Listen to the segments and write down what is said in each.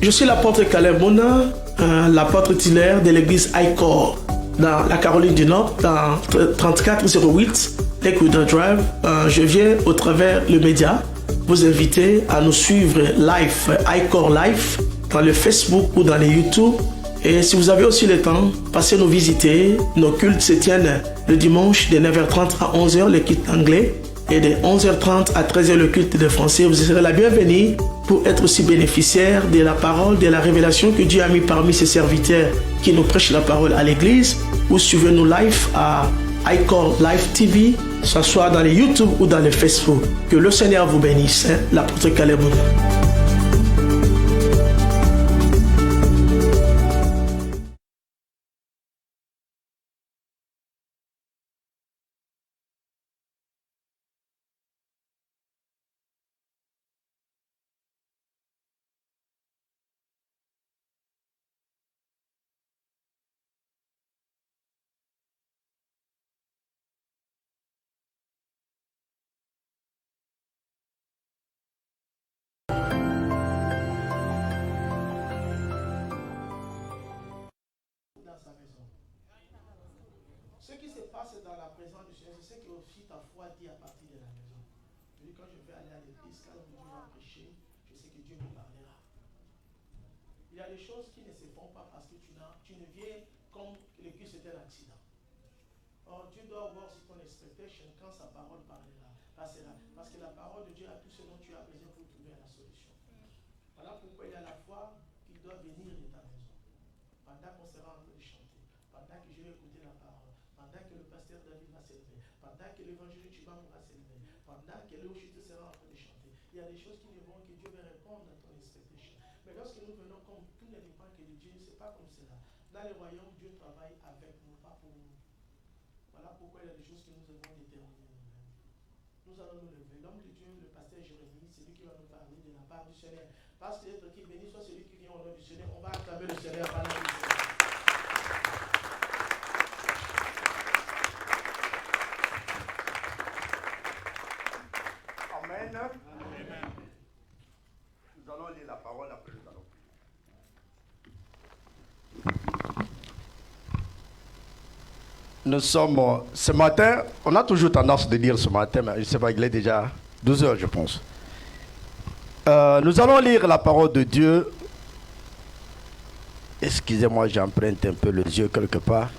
Je suis l'apôtre Caleb Mona, l'apôtre titulaire de l'église ICOR dans la Caroline du Nord, dans 3408 Lakewood Drive. Je viens au travers le média vous inviter à nous suivre live, ICOR Live, dans le Facebook ou dans les YouTube. Et si vous avez aussi le temps, passez nous visiter. Nos cultes se tiennent le dimanche de 9h30 à 11h, le culte anglais, et de 11h30 à 13h, le culte de français. Vous serez la bienvenue pour être aussi bénéficiaire de la parole, de la révélation que Dieu a mis parmi ses serviteurs qui nous prêchent la parole à l'église. Ou suivez-nous live à ICOR Live TV, que ce soit dans les YouTube ou dans les Facebook. Que le Seigneur vous bénisse, l'apôtre Caleb Mona. Ce qui se passe dans la présence du Seigneur, c'est ce que aussi ta foi dit à partir de la maison. Je dis, quand je vais aller à l'église, quand Dieu va prêcher, je sais que Dieu me parlera. Il y a des choses qui ne se font pas parce que tu ne viens comme le Christ était un accident. Or, Dieu doit voir sur ton expectation quand sa parole passera. Parce que la parole de Dieu a tout ce dont tu as besoin pour trouver la solution. Voilà pourquoi il y a la foi qui doit venir de ta maison. Pendant qu'on sera en train de chanter, pendant que je vais écouter la parole, pendant que le pasteur David va s'élever, pendant que l'évangéliste Chibam va s'élever, pendant que le Oshito sera en train de chanter, il y a des choses qui ne vont que Dieu va répondre à ton expectation. Mais lorsque nous venons comme tous les dépens que de Dieu, ce n'est pas comme cela. Dans le royaume, Dieu travaille avec nous, pas pour nous. Voilà pourquoi il y a des choses que nous devons déterminer nous-mêmes. Nous allons nous lever. L'homme de Dieu, le pasteur Jérémie, c'est lui qui va nous parler de la part du Seigneur. Parce que être qui béni soit celui qui vient au nom du Seigneur. On va acclamer le Seigneur par la vie. Amen. Amen. Nous allons lire la parole après nous allons prier. Nous sommes ce matin, on a toujours tendance de lire ce matin, mais je ne sais pas, il est déjà 12 heures, je pense. Nous allons lire la parole de Dieu. Excusez-moi, j'emprunte un peu les yeux quelque part.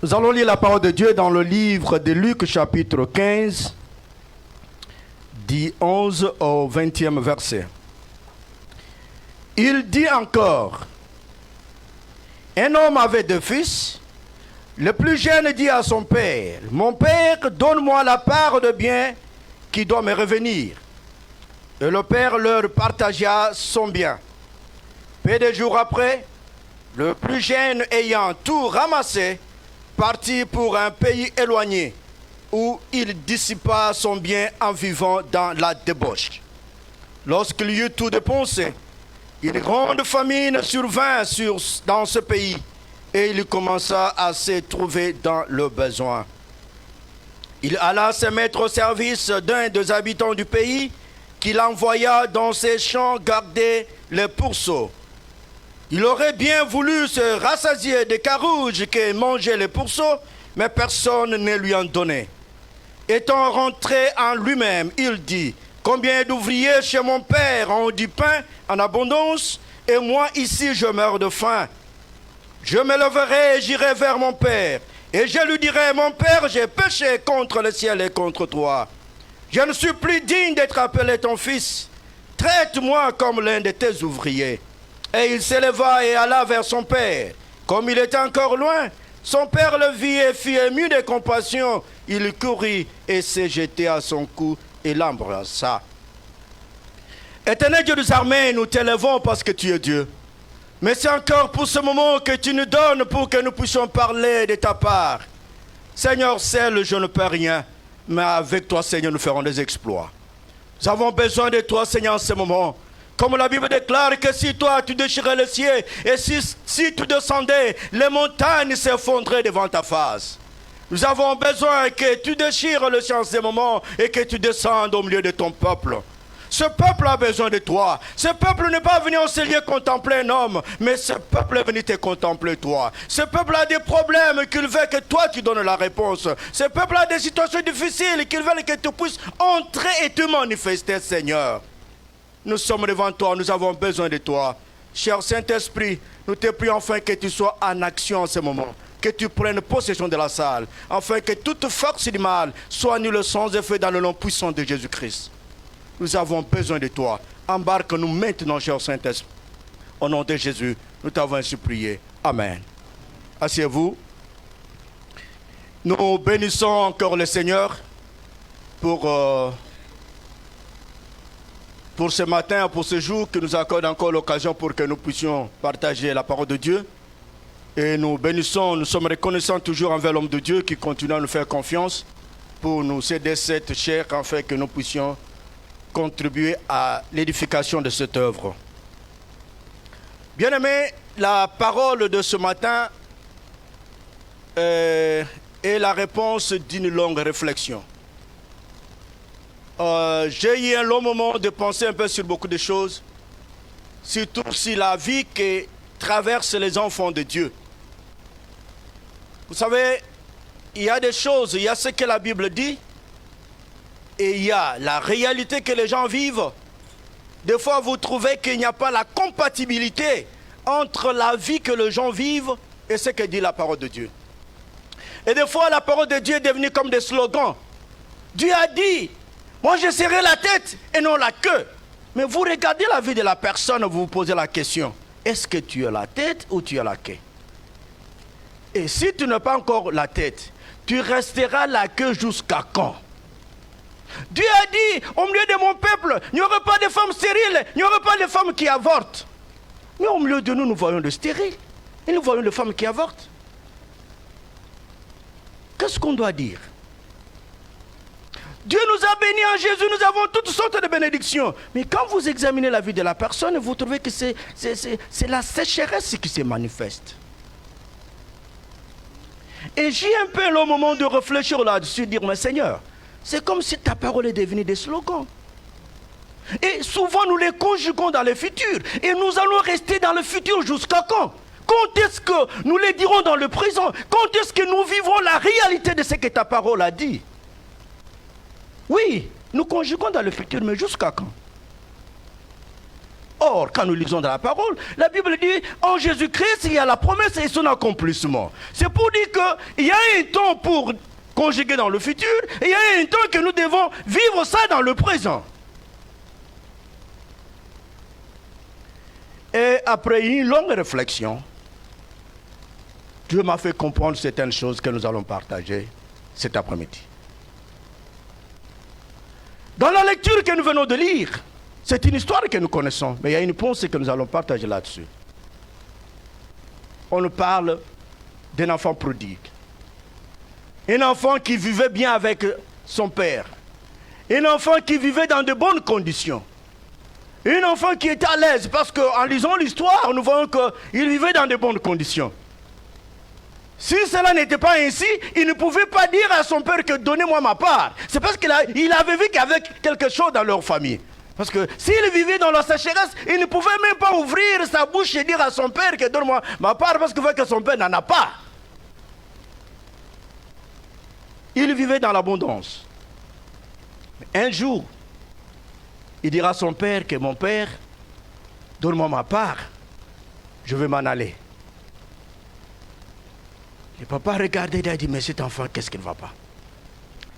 Nous allons lire la parole de Dieu dans le livre de Luc, chapitre 15, du 11 au 20e verset. Il dit encore, un homme avait 2 fils. Le plus jeune dit à son père, mon père, donne-moi la part de bien qui doit me revenir. Et le père leur partagea son bien. Peu de jours après, le plus jeune ayant tout ramassé, partit pour un pays éloigné, où il dissipa son bien en vivant dans la débauche. Lorsqu'il eut tout dépensé, une grande famine survint dans ce pays, et il commença à se trouver dans le besoin. Il alla se mettre au service d'un des habitants du pays, qu'il envoya dans ses champs garder les pourceaux. Il aurait bien voulu se rassasier des carouges que mangeaient les pourceaux, mais personne ne lui en donnait. Étant rentré en lui-même, il dit, combien d'ouvriers chez mon père ont du pain en abondance, et moi ici je meurs de faim. Je me leverai et j'irai vers mon père, et je lui dirai, mon père, j'ai péché contre le ciel et contre toi. Je ne suis plus digne d'être appelé ton fils. Traite-moi comme l'un de tes ouvriers. Et il s'éleva et alla vers son père. Comme il était encore loin, son père le vit et fut ému de compassion. Il courut et s'est jeté à son cou et l'embrassa. Éternel Dieu des armées, nous t'élevons parce que tu es Dieu. Mais c'est encore pour ce moment que tu nous donnes pour que nous puissions parler de ta part. Seigneur, seul je ne peux rien, mais avec toi, Seigneur, nous ferons des exploits. Nous avons besoin de toi, Seigneur, en ce moment. Comme la Bible déclare que si toi tu déchirais le ciel et si tu descendais, les montagnes s'effondraient devant ta face. Nous avons besoin que tu déchires le ciel en ce moment et que tu descendes au milieu de ton peuple. Ce peuple a besoin de toi. Ce peuple n'est pas venu au Seigneur contempler un homme, mais ce peuple est venu te contempler toi. Ce peuple a des problèmes qu'il veut que toi tu donnes la réponse. Ce peuple a des situations difficiles qu'il veut que tu puisses entrer et te manifester, Seigneur. Nous sommes devant toi, nous avons besoin de toi. Cher Saint-Esprit, nous te prions enfin que tu sois en action en ce moment. Que tu prennes possession de la salle, afin que toute force du mal soit annulée sans effet dans le nom puissant de Jésus-Christ. Nous avons besoin de toi. Embarque-nous maintenant, cher Saint-Esprit. Au nom de Jésus, nous t'avons ainsi prié. Amen. Asseyez-vous. Nous bénissons encore le Seigneur pour ce matin, pour ce jour, qui nous accorde encore l'occasion pour que nous puissions partager la parole de Dieu. Et nous bénissons, nous sommes reconnaissants toujours envers l'homme de Dieu qui continue à nous faire confiance pour nous céder cette chair afin que nous puissions contribuer à l'édification de cette œuvre. Bien-aimés, la parole de ce matin est la réponse d'une longue réflexion. J'ai eu un long moment de penser un peu sur beaucoup de choses, surtout sur la vie qui traverse les enfants de Dieu. Vous savez, il y a des choses, il y a ce que la Bible dit, et il y a la réalité que les gens vivent. Des fois, vous trouvez qu'il n'y a pas la compatibilité entre la vie que les gens vivent et ce que dit la parole de Dieu. Et des fois, la parole de Dieu est devenue comme des slogans. Dieu a dit, moi je serai la tête et non la queue. Mais vous regardez la vie de la personne, vous vous posez la question, est-ce que tu es la tête ou tu es la queue? Et si tu n'as pas encore la tête, tu resteras la queue jusqu'à quand? Dieu a dit, au milieu de mon peuple, il n'y aura pas de femmes stériles, il n'y aura pas de femmes qui avortent. Mais au milieu de nous, nous voyons de stériles et nous voyons de femmes qui avortent. Qu'est-ce qu'on doit dire? Dieu nous a bénis en Jésus, nous avons toutes sortes de bénédictions. Mais quand vous examinez la vie de la personne, vous trouvez que c'est la sécheresse qui se manifeste. Et j'ai un peu le moment de réfléchir là-dessus, dire, mais Seigneur, c'est comme si ta parole est devenue des slogans. Et souvent nous les conjuguons dans le futur. Et nous allons rester dans le futur jusqu'à quand? Quand est-ce que nous les dirons dans le présent? Quand est-ce que nous vivrons la réalité de ce que ta parole a dit? Oui, nous conjuguons dans le futur, mais jusqu'à quand? Or, quand nous lisons dans la parole, la Bible dit, en Jésus-Christ, il y a la promesse et son accomplissement. C'est pour dire qu'il y a un temps pour conjuguer dans le futur, et il y a un temps que nous devons vivre ça dans le présent. Et après une longue réflexion, Dieu m'a fait comprendre certaines choses que nous allons partager cet après-midi. Dans la lecture que nous venons de lire, c'est une histoire que nous connaissons, mais il y a une pensée que nous allons partager là-dessus. On nous parle d'un enfant prodigue. Un enfant qui vivait bien avec son père. Un enfant qui vivait dans de bonnes conditions. Un enfant qui était à l'aise, parce qu'en lisant l'histoire, nous voyons qu'il vivait dans de bonnes conditions. Si cela n'était pas ainsi, il ne pouvait pas dire à son père que donnez-moi ma part. C'est parce qu'il avait vu qu'il y avait quelque chose dans leur famille. Parce que s'il vivait dans la sécheresse, il ne pouvait même pas ouvrir sa bouche et dire à son père que donne-moi ma part, parce qu'il voit que son père n'en a pas. Il vivait dans l'abondance. Un jour, il dira à son père que mon père, donne-moi ma part, je vais m'en aller. Le papa regardait et a dit, mais cet enfant, qu'est-ce qu'il ne va pas?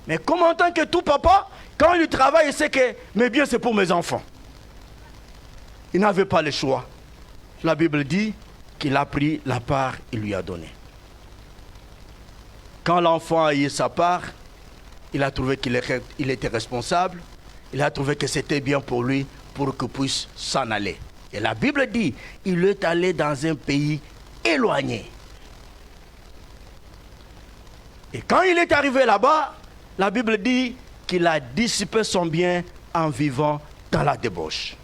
Mais comme en tant que tout papa, quand il travaille, il sait que mes biens, c'est pour mes enfants. Il n'avait pas le choix. La Bible dit qu'il a pris la part, il lui a donné. Quand l'enfant a eu sa part, il a trouvé qu'il était responsable. Il a trouvé que c'était bien pour lui, pour qu'il puisse s'en aller. Et la Bible dit, il est allé dans un pays éloigné. Et quand il est arrivé là-bas, la Bible dit qu'il a dissipé son bien en vivant dans la débauche.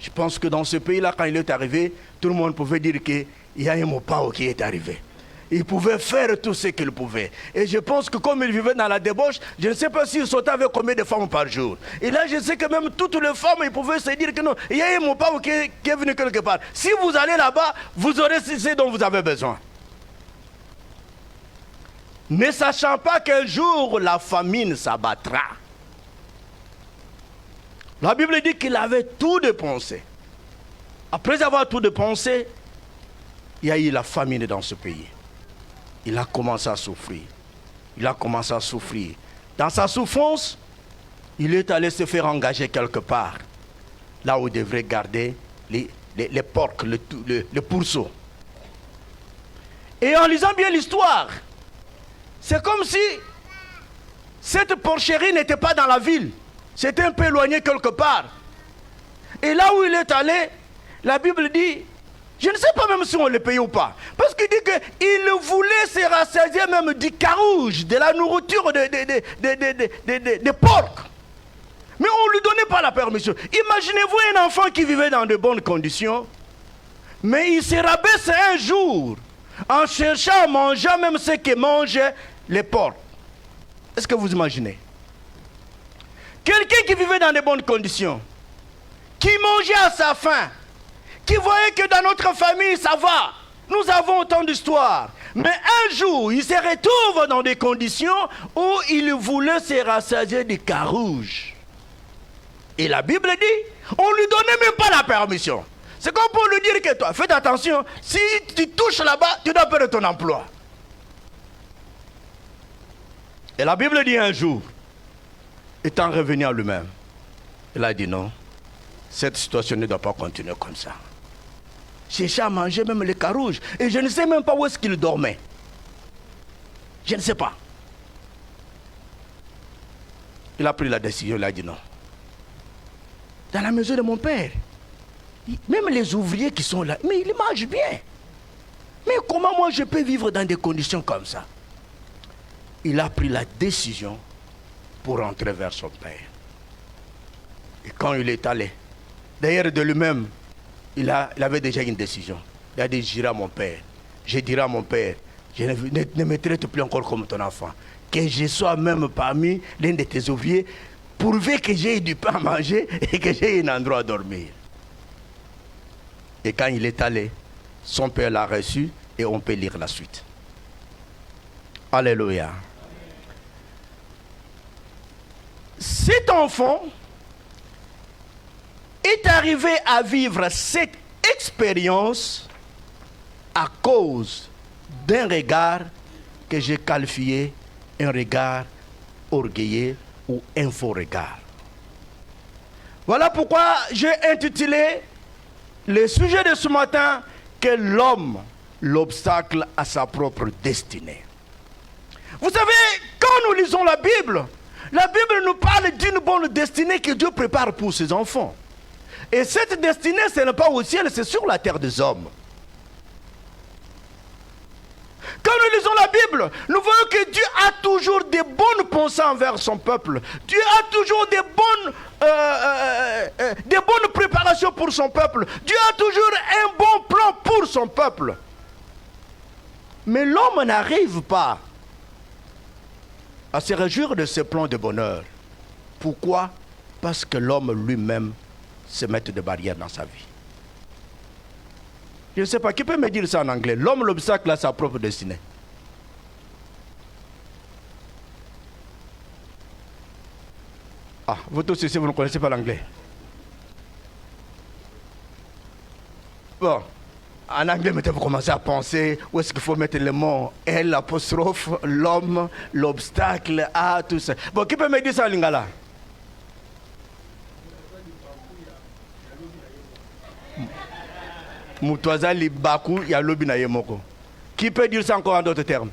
Je pense que dans ce pays-là, quand il est arrivé, tout le monde pouvait dire qu'il y a un mopao qui est arrivé. Il pouvait faire tout ce qu'il pouvait. Et je pense que comme il vivait dans la débauche, je ne sais pas s'il sautait avec combien de femmes par jour. Et là, je sais que même toutes les femmes, ils pouvaient se dire que non, il y a mon père qui est venu quelque part. Si vous allez là-bas, vous aurez ce dont vous avez besoin. Ne sachant pas qu'un jour, la famine s'abattra. La Bible dit qu'il avait tout dépensé. Après avoir tout dépensé, il y a eu la famine dans ce pays. Il a commencé à souffrir. Il a commencé à souffrir. Dans sa souffrance, il est allé se faire engager quelque part. Là où il devrait garder les porcs, le pourceau. Et en lisant bien l'histoire, c'est comme si cette porcherie n'était pas dans la ville. C'était un peu éloigné quelque part. Et là où il est allé, la Bible dit, je ne sais pas même si on le paye ou pas. Parce qu'il dit qu'il voulait se rassasier même du carouge, de la nourriture des porcs. Mais on ne lui donnait pas la permission. Imaginez-vous un enfant qui vivait dans de bonnes conditions, mais il se rabaisse un jour en cherchant à manger même ce que mangeaient les porcs. Est-ce que vous imaginez? Quelqu'un qui vivait dans de bonnes conditions, qui mangeait à sa faim, qui voyait que dans notre famille, ça va. Nous avons autant d'histoires. Mais un jour, il se retrouve dans des conditions où il voulait se rassasier du carouge. Et la Bible dit, on ne lui donnait même pas la permission. C'est comme pour lui dire que toi, faites attention, si tu touches là-bas, tu dois perdre ton emploi. Et la Bible dit un jour, étant revenu à lui-même, il a dit non, cette situation ne doit pas continuer comme ça. Cherchait à manger même les carouges. Et je ne sais même pas où est-ce qu'il dormait. Je ne sais pas. Il a pris la décision, il a dit non. Dans la maison de mon père, même les ouvriers qui sont là, mais ils mangent bien. Mais comment moi je peux vivre dans des conditions comme ça? Il a pris la décision pour rentrer vers son père. Et quand il est allé, derrière de lui-même, il avait déjà une décision. Il a dit, j'irai à mon père. Je dirai à mon père, je ne me traite plus encore comme ton enfant. Que je sois même parmi l'un de tes ouvriers, pourvu que j'ai du pain à manger et que j'ai un endroit à dormir. Et quand il est allé, son père l'a reçu et on peut lire la suite. Alléluia. Cet enfant est arrivé à vivre cette expérience à cause d'un regard que j'ai qualifié un regard orgueilleux ou un faux regard. Voilà pourquoi j'ai intitulé le sujet de ce matin que l'homme, l'obstacle à sa propre destinée. Vous savez, quand nous lisons la Bible nous parle d'une bonne destinée que Dieu prépare pour ses enfants. Et cette destinée, ce n'est pas au ciel, c'est sur la terre des hommes. Quand nous lisons la Bible, nous voyons que Dieu a toujours des bonnes pensées envers son peuple. Dieu a toujours des bonnes préparations pour son peuple. Dieu a toujours un bon plan pour son peuple. Mais l'homme n'arrive pas à se réjouir de ce plan de bonheur. Pourquoi? Parce que l'homme lui-même se met des barrières dans sa vie. Je ne sais pas, qui peut me dire ça en anglais? L'homme, l'obstacle à sa propre destinée. Ah, vous tous ici, vous ne connaissez pas l'anglais. Bon, en anglais, vous commencez à penser où est-ce qu'il faut mettre le mot L, l'apostrophe, l'homme, l'obstacle, tout ça. Bon, qui peut me dire ça en lingala? Mutoaza libaku ya lobi na yemoko. Qui peut dire ça encore en d'autres termes?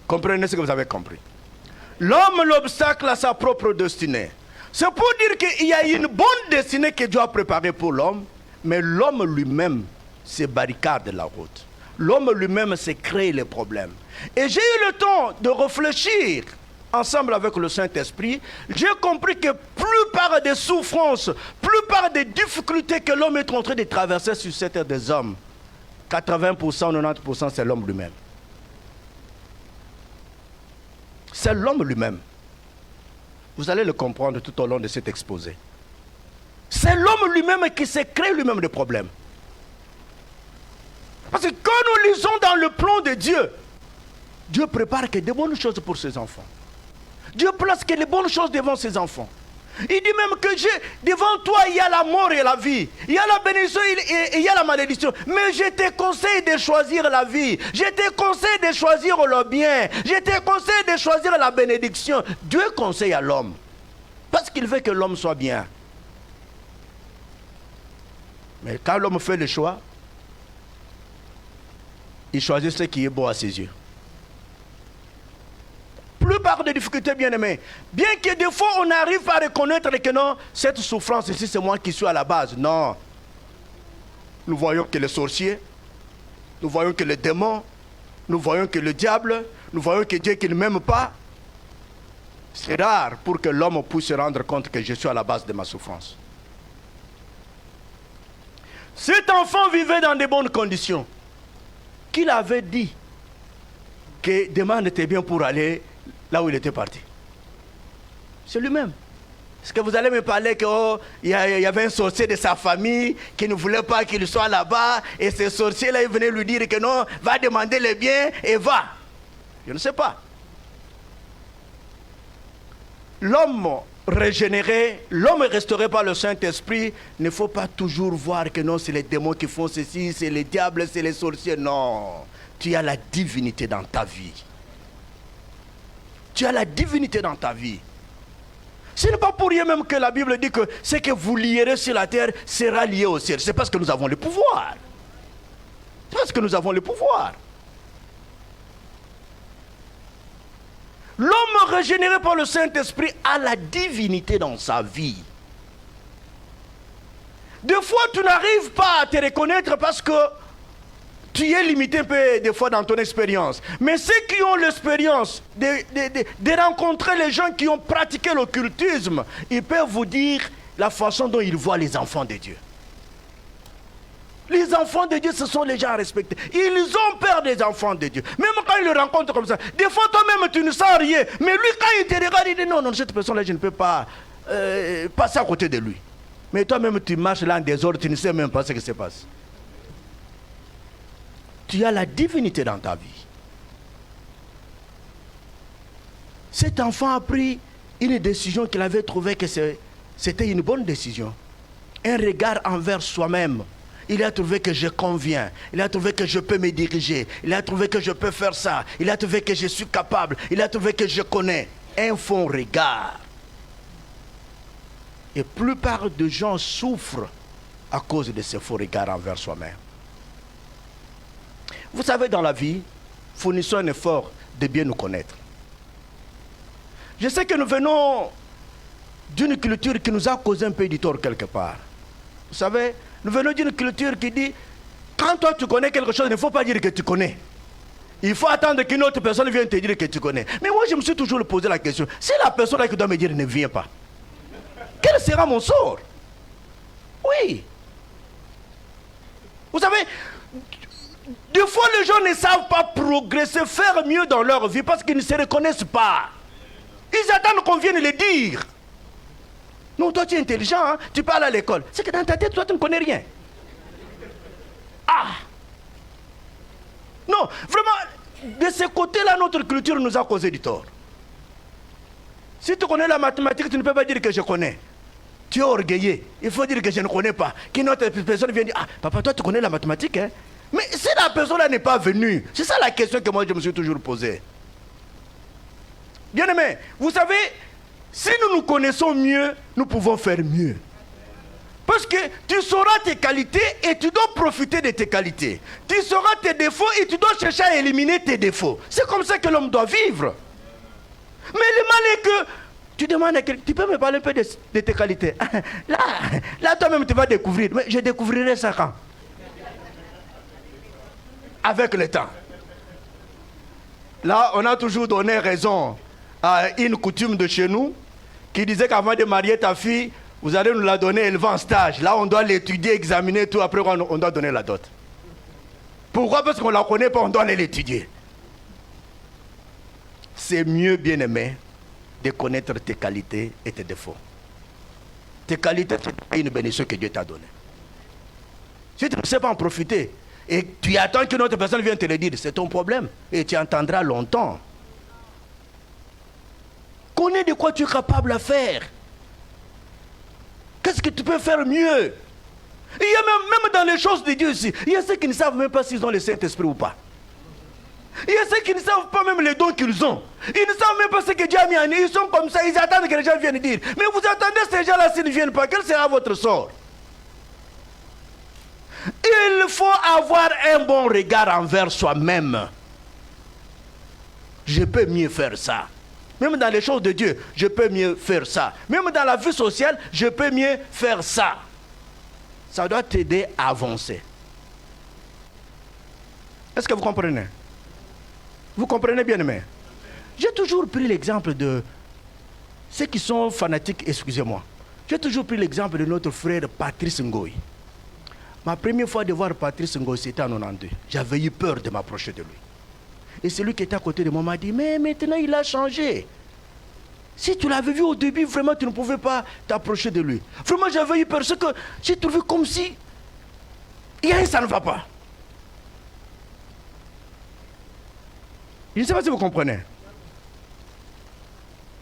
Comprenez ce que vous avez compris. L'homme, l'obstacle à sa propre destinée. C'est pour dire qu'il y a une bonne destinée que Dieu a préparée pour l'homme, mais l'homme lui-même se barricade la route. L'homme lui-même se crée les problèmes. Et j'ai eu le temps de réfléchir ensemble avec le Saint-Esprit. J'ai compris que plupart des souffrances, plupart des difficultés que l'homme est en train de traverser sur cette terre des hommes, 80%, 90%, c'est l'homme lui-même. C'est l'homme lui-même. Vous allez le comprendre tout au long de cet exposé. C'est l'homme lui-même qui s'est créé lui-même des problèmes. Parce que quand nous lisons dans le plan de Dieu, Dieu prépare que de bonnes choses pour ses enfants. Dieu place que les bonnes choses devant ses enfants. Il dit même que devant toi, il y a la mort et la vie. Il y a la bénédiction et il y a la malédiction. Mais je te conseille de choisir la vie. Je te conseille de choisir le bien. Je te conseille de choisir la bénédiction. Dieu conseille à l'homme. Parce qu'il veut que l'homme soit bien. Mais quand l'homme fait le choix, il choisit ce qui est beau à ses yeux. Plupart des difficultés, bien aimés, bien que des fois on n'arrive pas à reconnaître que non, cette souffrance ici c'est moi qui suis à la base. Non. Nous voyons que les sorciers, nous voyons que les démons, nous voyons que le diable, nous voyons que Dieu qui ne m'aime pas. C'est rare pour que l'homme puisse se rendre compte que je suis à la base de ma souffrance. Cet enfant vivait dans de bonnes conditions. Qu'il avait dit que demain était bien pour aller là où il était parti. C'est lui-même. Est-ce que vous allez me parler qu'il y avait un sorcier de sa famille qui ne voulait pas qu'il soit là-bas et ce sorcier-là, il venait lui dire que non, va demander le bien et va. Je ne sais pas. L'homme régénéré, l'homme restauré par le Saint-Esprit, il ne faut pas toujours voir que non, c'est les démons qui font ceci, c'est les diables, c'est les sorciers. Non, tu as la divinité dans ta vie. Tu as la divinité dans ta vie. Ce n'est pas pour rien même que la Bible dit que ce que vous lierez sur la terre sera lié au ciel. C'est parce que nous avons le pouvoir. C'est parce que nous avons le pouvoir. L'homme régénéré par le Saint-Esprit a la divinité dans sa vie. Des fois, tu n'arrives pas à te reconnaître parce que tu es limité un peu des fois dans ton expérience. Mais ceux qui ont l'expérience de rencontrer les gens qui ont pratiqué l'occultisme, ils peuvent vous dire la façon dont ils voient les enfants de Dieu. Les enfants de Dieu, ce sont les gens à respecter. Ils ont peur des enfants de Dieu. Même quand ils le rencontrent comme ça. Des fois, toi-même, tu ne sens rien. Mais lui, quand il te regarde, il dit non, cette personne-là, je ne peux pas passer à côté de lui. Mais toi-même, tu marches là en désordre, tu ne sais même pas ce qui se passe. Tu as la divinité dans ta vie. Cet enfant a pris une décision qu'il avait trouvé que c'était une bonne décision. Un regard envers soi-même. Il a trouvé que je conviens. Il a trouvé que je peux me diriger. Il a trouvé que je peux faire ça. Il a trouvé que je suis capable. Il a trouvé que je connais. Un faux regard. Et la plupart de gens souffrent à cause de ce faux regard envers soi-même. Vous savez, dans la vie, fournissons un effort de bien nous connaître. Je sais que nous venons d'une culture qui nous a causé un peu de tort quelque part. Vous savez, nous venons d'une culture qui dit, quand toi tu connais quelque chose, il ne faut pas dire que tu connais. Il faut attendre qu'une autre personne vienne te dire que tu connais. Mais moi, je me suis toujours posé la question, si la personne là qui doit me dire ne vient pas, quel sera mon sort? Oui. Vous savez, des fois les gens ne savent pas progresser, faire mieux dans leur vie parce qu'ils ne se reconnaissent pas. Ils attendent qu'on vienne le dire. Non, toi tu es intelligent, hein? Tu parles à l'école. C'est que dans ta tête, toi tu ne connais rien. Ah! Non, vraiment, de ce côté-là, notre culture nous a causé du tort. Si tu connais la mathématique, tu ne peux pas dire que je connais. Tu es orgueilleux. Il faut dire que je ne connais pas. Qu'une autre personne vient dire, ah, papa, toi tu connais la mathématique, hein? Mais si la personne-là n'est pas venue, c'est ça la question que moi je me suis toujours posée. Bien aimé, vous savez, si nous nous connaissons mieux, nous pouvons faire mieux. Parce que tu sauras tes qualités et tu dois profiter de tes qualités. Tu sauras tes défauts et tu dois chercher à éliminer tes défauts. C'est comme ça que l'homme doit vivre. Mais le mal est que tu demandes à quelqu'un, tu peux me parler un peu de tes qualités. Là toi-même tu vas découvrir. Mais je découvrirai ça quand? Avec le temps. Là, on a toujours donné raison à une coutume de chez nous qui disait qu'avant de marier ta fille, vous allez nous la donner, elle va en stage. Là, on doit l'étudier, examiner tout, après on doit donner la dot. Pourquoi? Parce qu'on ne la connaît pas, on doit aller l'étudier. C'est mieux, bien-aimé, de connaître tes qualités et tes défauts. Tes qualités, c'est une bénédiction que Dieu t'a donnée. Si tu ne sais pas en profiter, et tu attends qu'une autre personne vienne te le dire, c'est ton problème. Et tu entendras longtemps. Connais de quoi tu es capable à faire. Qu'est-ce que tu peux faire mieux? Il y a même dans les choses de Dieu aussi, il y a ceux qui ne savent même pas s'ils ont le Saint-Esprit ou pas. Il y a ceux qui ne savent pas même les dons qu'ils ont. Ils ne savent même pas ce que Dieu a mis en eux. Ils sont comme ça, ils attendent que les gens viennent dire. Mais vous attendez ces gens-là s'ils ne viennent pas, quel sera votre sort? Il faut avoir un bon regard envers soi-même. Je peux mieux faire ça. Même dans les choses de Dieu, je peux mieux faire ça. Même dans la vie sociale, je peux mieux faire ça. Ça doit t'aider à avancer. Est-ce que vous comprenez? Vous comprenez bien, mais j'ai toujours pris l'exemple de ceux qui sont fanatiques, excusez-moi. J'ai toujours pris l'exemple de notre frère Patrice Ngoï. Ma première fois de voir Patrice Ngoï, c'était en 92. J'avais eu peur de m'approcher de lui. Et celui qui était à côté de moi m'a dit, mais maintenant il a changé. Si tu l'avais vu au début, vraiment tu ne pouvais pas t'approcher de lui. Vraiment j'avais eu peur, parce que j'ai trouvé comme si, ça ne va pas. Je ne sais pas si vous comprenez.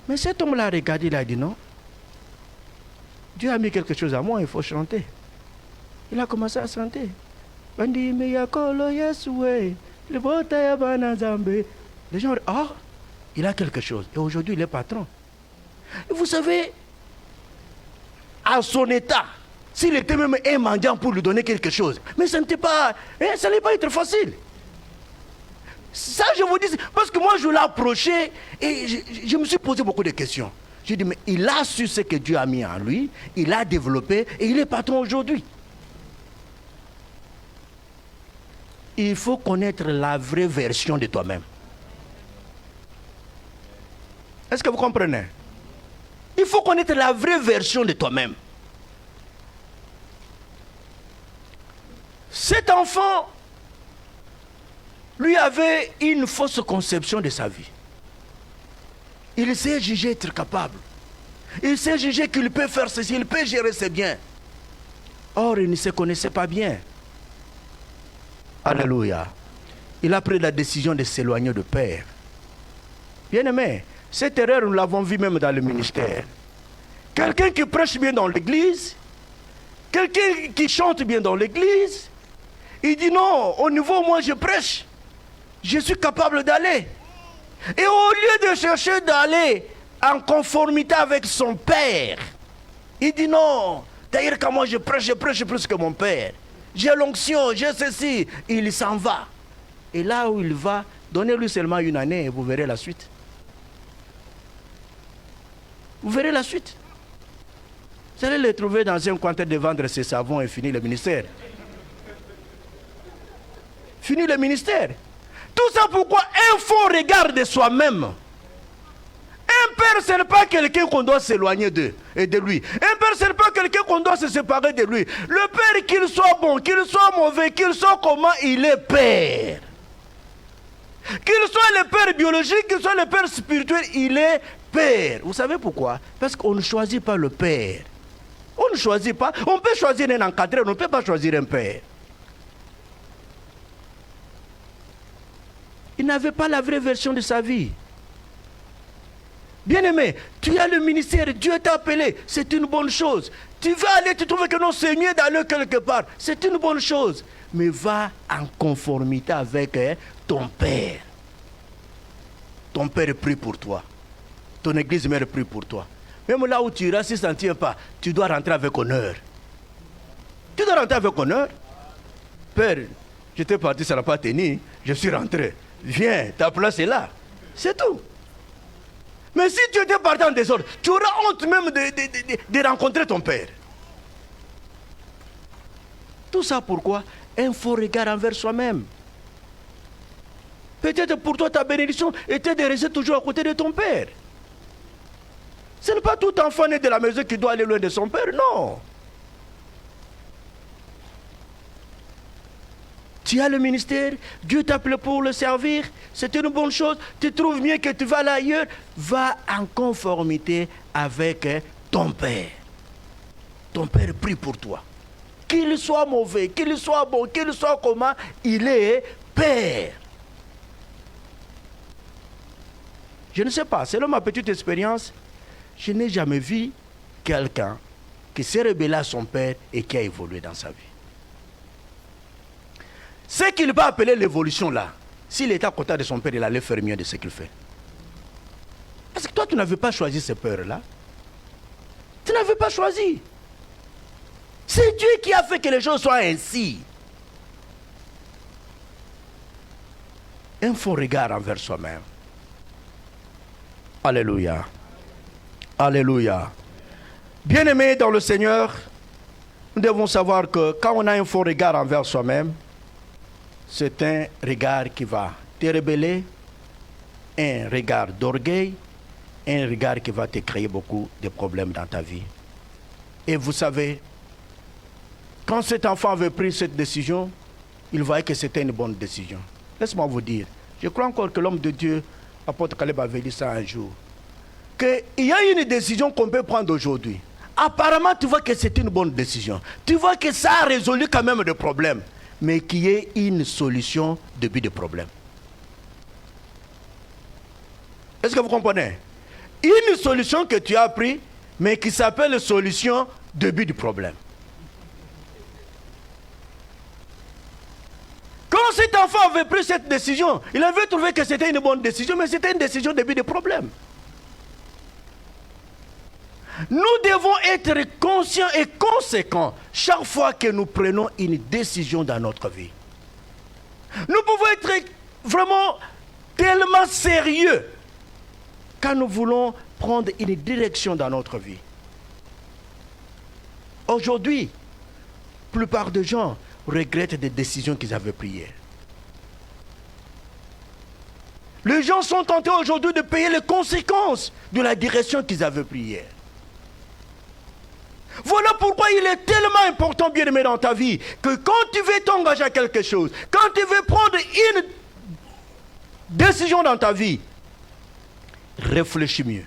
Mais cet homme-là a regardé, il a dit non. Dieu a mis quelque chose à moi, il faut chanter. Il a commencé à chanter. Les gens ont dit, ah, il a quelque chose. Et aujourd'hui, il est patron. Et vous savez, à son état, s'il était même un mendiant pour lui donner quelque chose, mais ça n'était pas, ça n'allait pas être facile. Ça, je vous dis, parce que moi, je l'ai approché et je me suis posé beaucoup de questions. J'ai dit, mais il a su ce que Dieu a mis en lui, il a développé et il est patron aujourd'hui. Il faut connaître la vraie version de toi-même. Est-ce que vous comprenez? Il faut connaître la vraie version de toi-même. Cet enfant, lui avait une fausse conception de sa vie. Il s'est jugé être capable. Il s'est jugé qu'il peut faire ceci, il peut gérer ses biens. Or, il ne se connaissait pas bien. Alléluia. Il a pris la décision de s'éloigner du Père. Bien-aimé, cette erreur, nous l'avons vu même dans le ministère. Quelqu'un qui prêche bien dans l'église, quelqu'un qui chante bien dans l'église, il dit non, au niveau où moi je prêche, je suis capable d'aller. Et au lieu de chercher d'aller en conformité avec son père, il dit non, d'ailleurs quand moi je prêche plus que mon père. J'ai l'onction, j'ai ceci. Il s'en va. Et là où il va, donnez-lui seulement une année et vous verrez la suite. Vous verrez la suite. Vous allez le trouver dans un coin de vendre ses savons et finir le ministère. Fini le ministère. Tout ça pourquoi un faux regard de soi-même. Un père, ce n'est pas quelqu'un qu'on doit s'éloigner de lui. Un père, ce n'est pas quelqu'un qu'on doit se séparer de lui. Le père, qu'il soit bon, qu'il soit mauvais, qu'il soit comment, il est père. Qu'il soit le père biologique, qu'il soit le père spirituel, il est père. Vous savez pourquoi? Parce qu'on ne choisit pas le père. On ne choisit pas. On peut choisir un encadré, on ne peut pas choisir un père. Il n'avait pas la vraie version de sa vie. Bien-aimé, tu as le ministère, Dieu t'a appelé, c'est une bonne chose. Tu vas aller, tu trouves que non, c'est mieux d'aller quelque part, c'est une bonne chose. Mais va en conformité avec ton Père. Ton Père prie pour toi. Ton église mère prie pour toi. Même là où tu iras, si ça ne tient pas, tu dois rentrer avec honneur. Tu dois rentrer avec honneur. Père, j'étais parti, ça n'a pas tenu, je suis rentré. Viens, ta place est là. C'est tout. Mais si tu étais parti en désordre, tu auras honte même de rencontrer ton père. Tout ça pourquoi? Un faux regard envers soi-même. Peut-être pour toi, ta bénédiction était de rester toujours à côté de ton père. Ce n'est pas tout enfant né de la maison qui doit aller loin de son père, non. Tu as le ministère, Dieu t'appelle pour le servir, c'est une bonne chose. Tu trouves bien que tu vas là ailleurs, va en conformité avec ton Père. Ton Père prie pour toi. Qu'il soit mauvais, qu'il soit bon, qu'il soit comment, il est Père. Je ne sais pas, selon ma petite expérience, je n'ai jamais vu quelqu'un qui s'est rebellé à son Père et qui a évolué dans sa vie. Ce qu'il va appeler l'évolution là, s'il était à côté de son Père, il allait faire mieux de ce qu'il fait. Parce que toi, tu n'avais pas choisi ces peurs-là. Tu n'avais pas choisi. C'est Dieu qui a fait que les choses soient ainsi. Un faux regard envers soi-même. Alléluia. Alléluia. Bien-aimés dans le Seigneur, nous devons savoir que quand on a un faux regard envers soi-même, c'est un regard qui va te rebeller, un regard d'orgueil, un regard qui va te créer beaucoup de problèmes dans ta vie. Et vous savez, quand cet enfant avait pris cette décision, il voyait que c'était une bonne décision. Laisse-moi vous dire, je crois encore que l'homme de Dieu, apôtre Caleb, avait dit ça un jour, qu'il y a une décision qu'on peut prendre aujourd'hui. Apparemment, tu vois que c'est une bonne décision. Tu vois que ça a résolu quand même des problèmes, mais qu'il y ait une solution depuis des problèmes. Est-ce que vous comprenez? Une solution que tu as prise, mais qui s'appelle solution début du problème. Quand cet enfant avait pris cette décision, il avait trouvé que c'était une bonne décision, mais c'était une décision début du problème. Nous devons être conscients et conséquents chaque fois que nous prenons une décision dans notre vie. Nous pouvons être vraiment tellement sérieux quand nous voulons prendre une direction dans notre vie. Aujourd'hui, la plupart des gens regrettent des décisions qu'ils avaient prises hier. Les gens sont tentés aujourd'hui de payer les conséquences de la direction qu'ils avaient prise hier. Voilà pourquoi il est tellement important, bien-aimé, dans ta vie, que quand tu veux t'engager à quelque chose, quand tu veux prendre une décision dans ta vie, réfléchis mieux.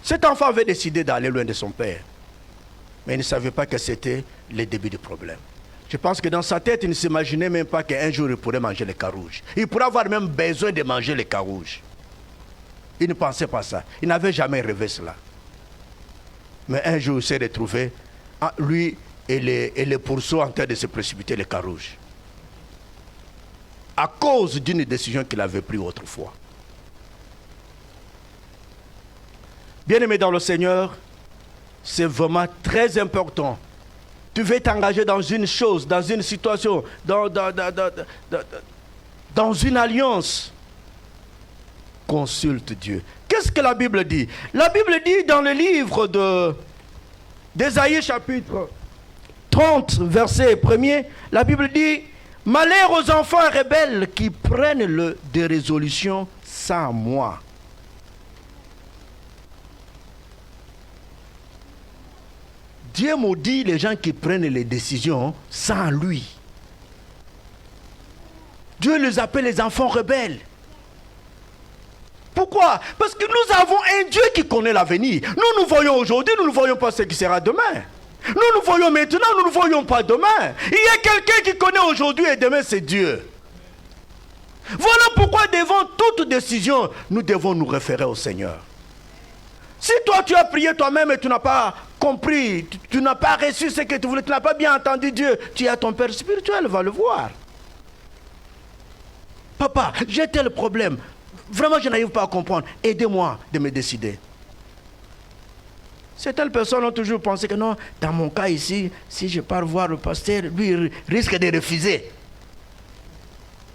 Cet enfant avait décidé d'aller loin de son père, mais il ne savait pas que c'était le début du problème. Je pense que dans sa tête, il ne s'imaginait même pas qu'un jour il pourrait manger les carouges. Il pourrait avoir même besoin de manger les carouges. Il ne pensait pas ça. Il n'avait jamais rêvé cela. Mais un jour, il s'est retrouvé, lui et les pourceaux en train de se précipiter les carouges. À cause d'une décision qu'il avait prise autrefois. Bien-aimé dans le Seigneur, c'est vraiment très important. Tu veux t'engager dans une chose, dans une situation, dans une alliance. Consulte Dieu. Qu'est-ce que la Bible dit? La Bible dit dans le livre d'Ésaïe chapitre 30, verset 1er, la Bible dit: malheur aux enfants rebelles qui prennent des résolutions sans moi. Dieu maudit les gens qui prennent les décisions sans lui. Dieu les appelle les enfants rebelles. Pourquoi? Parce que nous avons un Dieu qui connaît l'avenir. Nous voyons aujourd'hui, nous ne voyons pas ce qui sera demain. Nous voyons maintenant, nous ne voyons pas demain. Il y a quelqu'un qui connaît aujourd'hui et demain, c'est Dieu. Voilà pourquoi devant toute décision, nous devons nous référer au Seigneur. Si toi tu as prié toi-même et tu n'as pas compris, tu n'as pas reçu ce que tu voulais, tu n'as pas bien entendu Dieu, tu as ton Père spirituel, va le voir. Papa, j'ai tel problème. Vraiment, je n'arrive pas à comprendre. Aidez-moi de me décider. Certaines personnes ont toujours pensé que non, dans mon cas ici, si je pars voir le pasteur, lui il risque de refuser.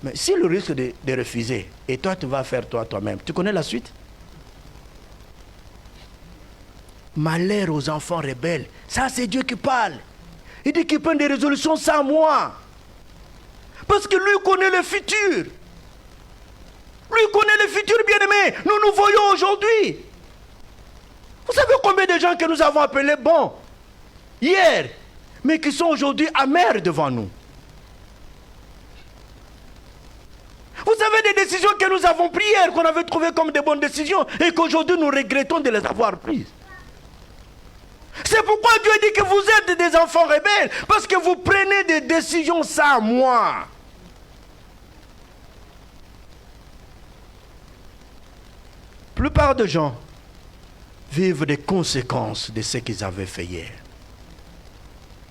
Mais s'il risque de refuser, et toi tu vas faire toi-même, tu connais la suite? Malheur aux enfants rebelles. Ça c'est Dieu qui parle. Il dit qu'il prend des résolutions sans moi. Parce que lui connaît le futur. Lui connaît le futur, bien-aimé. Nous voyons aujourd'hui. Vous savez combien de gens que nous avons appelés bons hier? mais qui sont aujourd'hui amères devant nous. Vous savez des décisions que nous avons prises hier, qu'on avait trouvées comme des bonnes décisions et qu'aujourd'hui nous regrettons de les avoir prises. C'est pourquoi Dieu dit que vous êtes des enfants rebelles, parce que vous prenez des décisions sans moi. La plupart des gens vivent des conséquences de ce qu'ils avaient fait hier.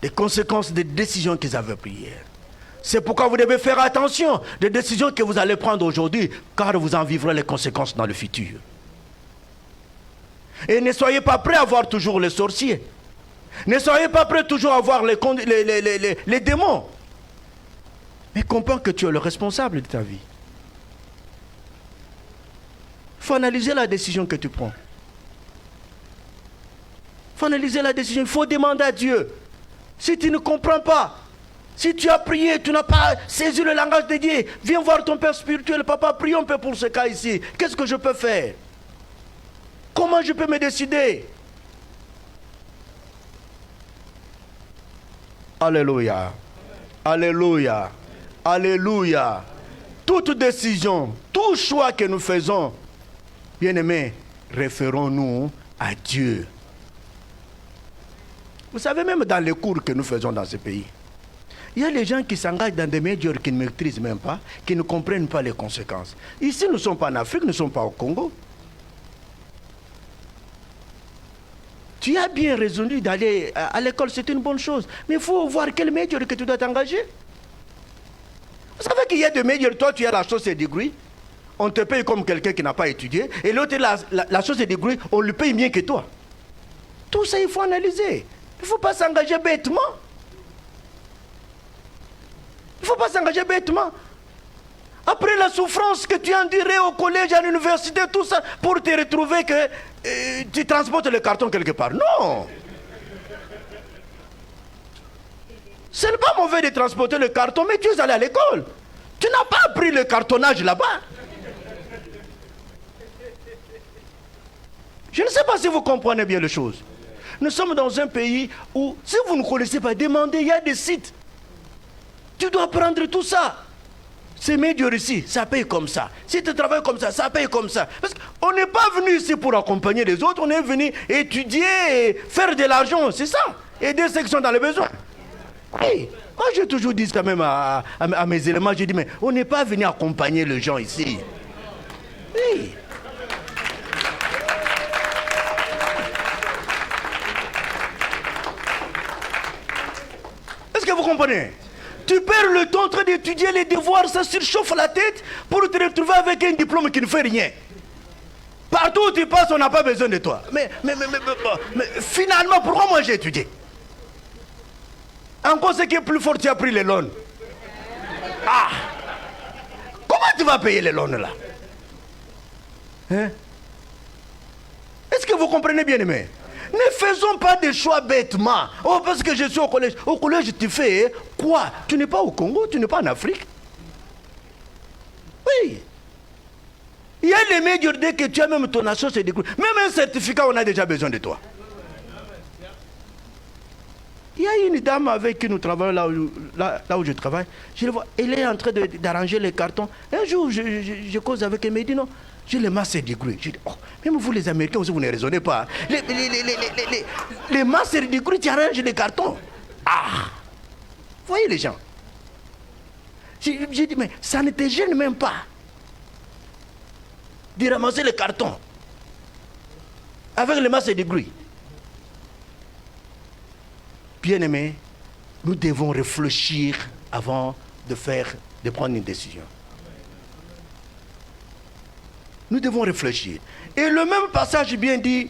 Des conséquences des décisions qu'ils avaient prises hier. C'est pourquoi vous devez faire attention des décisions que vous allez prendre aujourd'hui, car vous en vivrez les conséquences dans le futur. Et ne soyez pas prêts à voir toujours les sorciers. Ne soyez pas prêts toujours à voir les démons. Mais comprends que tu es le responsable de ta vie. Il faut analyser la décision que tu prends. Il faut analyser la décision. Il faut demander à Dieu. Si tu ne comprends pas, si tu as prié, tu n'as pas saisi le langage de Dieu, viens voir ton Père spirituel. Papa, prions un peu pour ce cas ici. Qu'est-ce que je peux faire? Comment je peux me décider? Alléluia. Alléluia. Alléluia. Toute décision, tout choix que nous faisons, bien-aimés, référons-nous à Dieu. Vous savez, même dans les cours que nous faisons dans ce pays, il y a des gens qui s'engagent dans des médias qui ne maîtrisent même pas, qui ne comprennent pas les conséquences. Ici, nous ne sommes pas en Afrique, nous ne sommes pas au Congo. Tu as bien résolu d'aller à l'école, c'est une bonne chose. Mais il faut voir quel médias que tu dois t'engager. Vous savez qu'il y a des médias, toi tu as la chose et degré, on te paye comme quelqu'un qui n'a pas étudié, et l'autre, la chose et degré, on lui paye mieux que toi. Tout ça, il faut analyser. Il ne faut pas s'engager bêtement. Il ne faut pas s'engager bêtement. Après la souffrance que tu endurais au collège, à l'université, tout ça, pour te retrouver que tu transportes le carton quelque part. Non. Ce n'est pas mauvais de transporter le carton, mais tu es allé à l'école. Tu n'as pas appris le cartonnage là-bas. Je ne sais pas si vous comprenez bien les choses. Nous sommes dans un pays où, si vous ne connaissez pas, demandez, il y a des sites. Tu dois prendre tout ça. Ces médias ici, ça paye comme ça. Si tu travailles comme ça paye comme ça. Parce qu'on n'est pas venu ici pour accompagner les autres, on est venu étudier et faire de l'argent, c'est ça. Aider ceux qui sont dans les besoins. Oui. Moi, j'ai toujours dit quand même à mes éléments, j'ai dit, mais on n'est pas venu accompagner les gens ici. Oui. Est-ce que vous comprenez? Tu perds le temps en train d'étudier les devoirs, ça surchauffe la tête pour te retrouver avec un diplôme qui ne fait rien. Partout où tu passes, on n'a pas besoin de toi. Mais finalement, pourquoi moi j'ai étudié? Encore ce qui est plus fort, tu as pris les loans. Ah! Comment tu vas payer les loans là? Hein? Est-ce que vous comprenez bien, aimé? Ne faisons pas des choix bêtement. Oh, parce que je suis au collège. Au collège, tu fais quoi? Tu n'es pas au Congo, tu n'es pas en Afrique. Oui. Il y a les médias dès que tu as même ton association, c'est des groupes. Même un certificat, on a déjà besoin de toi. Il y a une dame avec qui nous travaillons là où je travaille. Je le vois, elle est en train d'arranger les cartons. Un jour, je cause avec elle, elle me dit non. J'ai les master degree. Je dis, oh, même vous les Américains aussi, vous ne raisonnez pas. Les master degree, tu arranges les cartons. Ah! Voyez les gens. J'ai dit, mais ça ne te gêne même pas de ramasser les cartons avec les master degree. Bien-aimés, nous devons réfléchir avant de prendre une décision. Nous devons réfléchir. Et le même passage bien dit,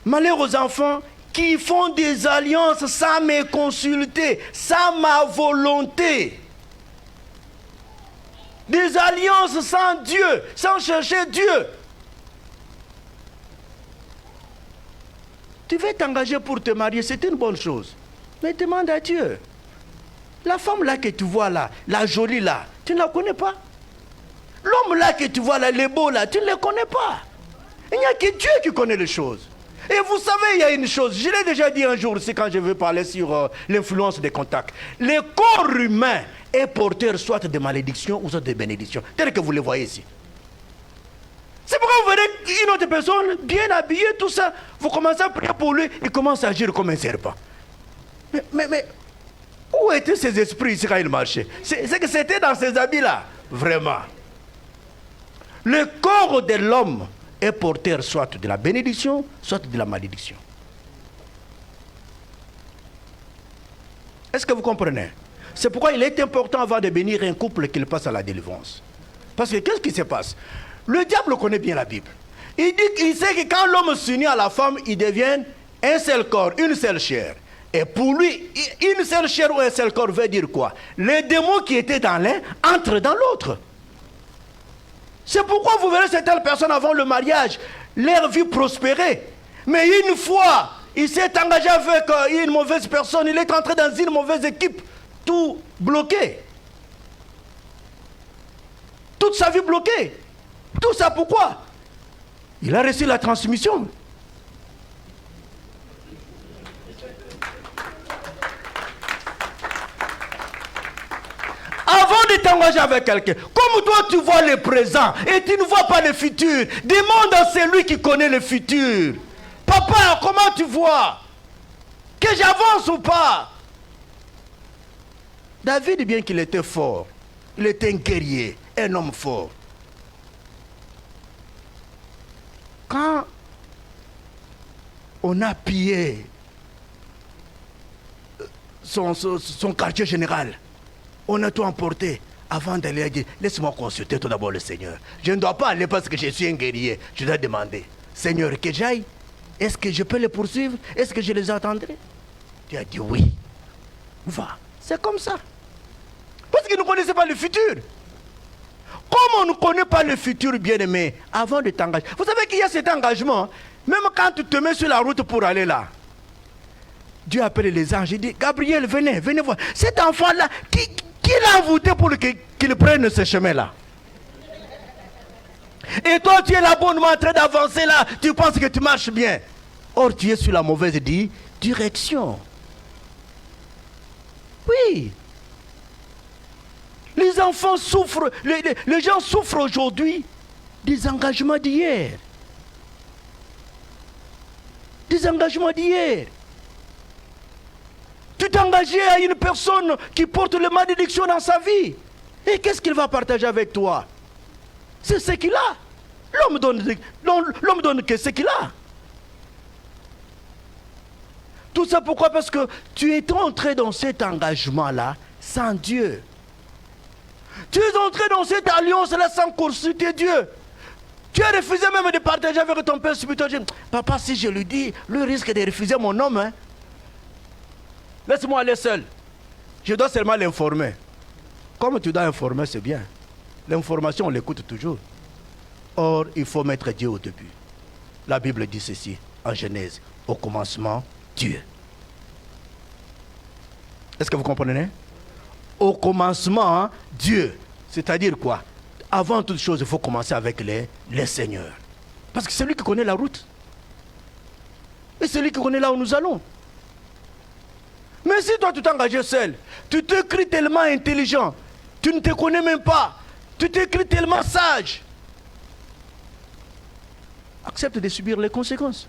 malheur aux enfants qui font des alliances sans me consulter, sans ma volonté. Des alliances sans Dieu, sans chercher Dieu. Tu veux t'engager pour te marier, c'est une bonne chose. Mais demande à Dieu. La femme là que tu vois là, la jolie là, tu ne la connais pas? L'homme là que tu vois là, les beaux là, tu ne les connais pas. Il n'y a que Dieu qui connaît les choses. Et vous savez, il y a une chose, je l'ai déjà dit un jour aussi quand je vais parler sur l'influence des contacts. Le corps humain est porteur soit de malédiction ou soit de bénédiction, tel que vous le voyez ici. C'est pourquoi vous verrez une autre personne bien habillée, tout ça, vous commencez à prier pour lui, il commence à agir comme un serpent. Mais où étaient ces esprits ici quand il marchait? C'est que c'était dans ces habits-là, vraiment. Le corps de l'homme est porteur soit de la bénédiction, soit de la malédiction. Est-ce que vous comprenez? C'est pourquoi il est important avant de bénir un couple qu'il passe à la délivrance. Parce que qu'est-ce qui se passe? Le diable connaît bien la Bible. Il dit qu'il sait que quand l'homme s'unit à la femme, ils deviennent un seul corps, une seule chair. Et pour lui, une seule chair ou un seul corps veut dire quoi? Les démons qui étaient dans l'un entrent dans l'autre. C'est pourquoi vous verrez certaines personnes avant le mariage, leur vie prospérer. Mais une fois, il s'est engagé avec une mauvaise personne, il est entré dans une mauvaise équipe, tout bloqué. Toute sa vie bloquée. Tout ça pourquoi? Il a reçu la transmission. Avant de t'engager avec quelqu'un, comme toi tu vois le présent et tu ne vois pas le futur, demande à celui qui connaît le futur. Papa, comment tu vois? Que j'avance ou pas? David, bien qu'il était fort, il était un guerrier, un homme fort. Quand on a pillé son quartier général, on a tout emporté. Avant d'aller dire, laisse-moi consulter tout d'abord le Seigneur. Je ne dois pas aller parce que je suis un guerrier. Je dois demander, Seigneur, que j'aille? Est-ce que je peux les poursuivre? Est-ce que je les attendrai? Tu as dit oui. Va. C'est comme ça. Parce qu'ils ne connaissaient pas le futur. Comme on ne connaît pas le futur, bien-aimé, avant de t'engager. Vous savez qu'il y a cet engagement, même quand tu te mets sur la route pour aller là. Dieu appelle les anges, il dit, Gabriel, venez, venez voir. Cet enfant-là, qui l'a envoûté pour qu'il prenne ce chemin-là? Et toi, tu es là bonnement en train d'avancer là, tu penses que tu marches bien. Or, tu es sur la mauvaise direction. Oui. Les enfants souffrent, les gens souffrent aujourd'hui des engagements d'hier. Des engagements d'hier. Tu t'es engagé à une personne qui porte le malédiction dans sa vie. Et qu'est-ce qu'il va partager avec toi? C'est ce qu'il a. L'homme donne que ce qu'il a. Tout ça pourquoi? Parce que tu es entré dans cet engagement-là sans Dieu. Tu es entré dans cette alliance-là sans consulter Dieu. Tu as refusé même de partager avec ton père spirituel. Papa, si je lui dis, lui risque de refuser mon homme. Hein? Laisse-moi aller seul. Je dois seulement l'informer. Comme tu dois informer, c'est bien. L'information, on l'écoute toujours. Or, il faut mettre Dieu au début. La Bible dit ceci, en Genèse. Au commencement, Dieu. Est-ce que vous comprenez? Au commencement, Dieu. C'est-à-dire quoi? Avant toute chose, il faut commencer avec les seigneurs. Parce que c'est lui qui connaît la route. Et c'est lui qui connaît là où nous allons. Mais si toi tu t'es engagé seul, tu te cries tellement intelligent, tu ne te connais même pas, tu te cries tellement sage, accepte de subir les conséquences.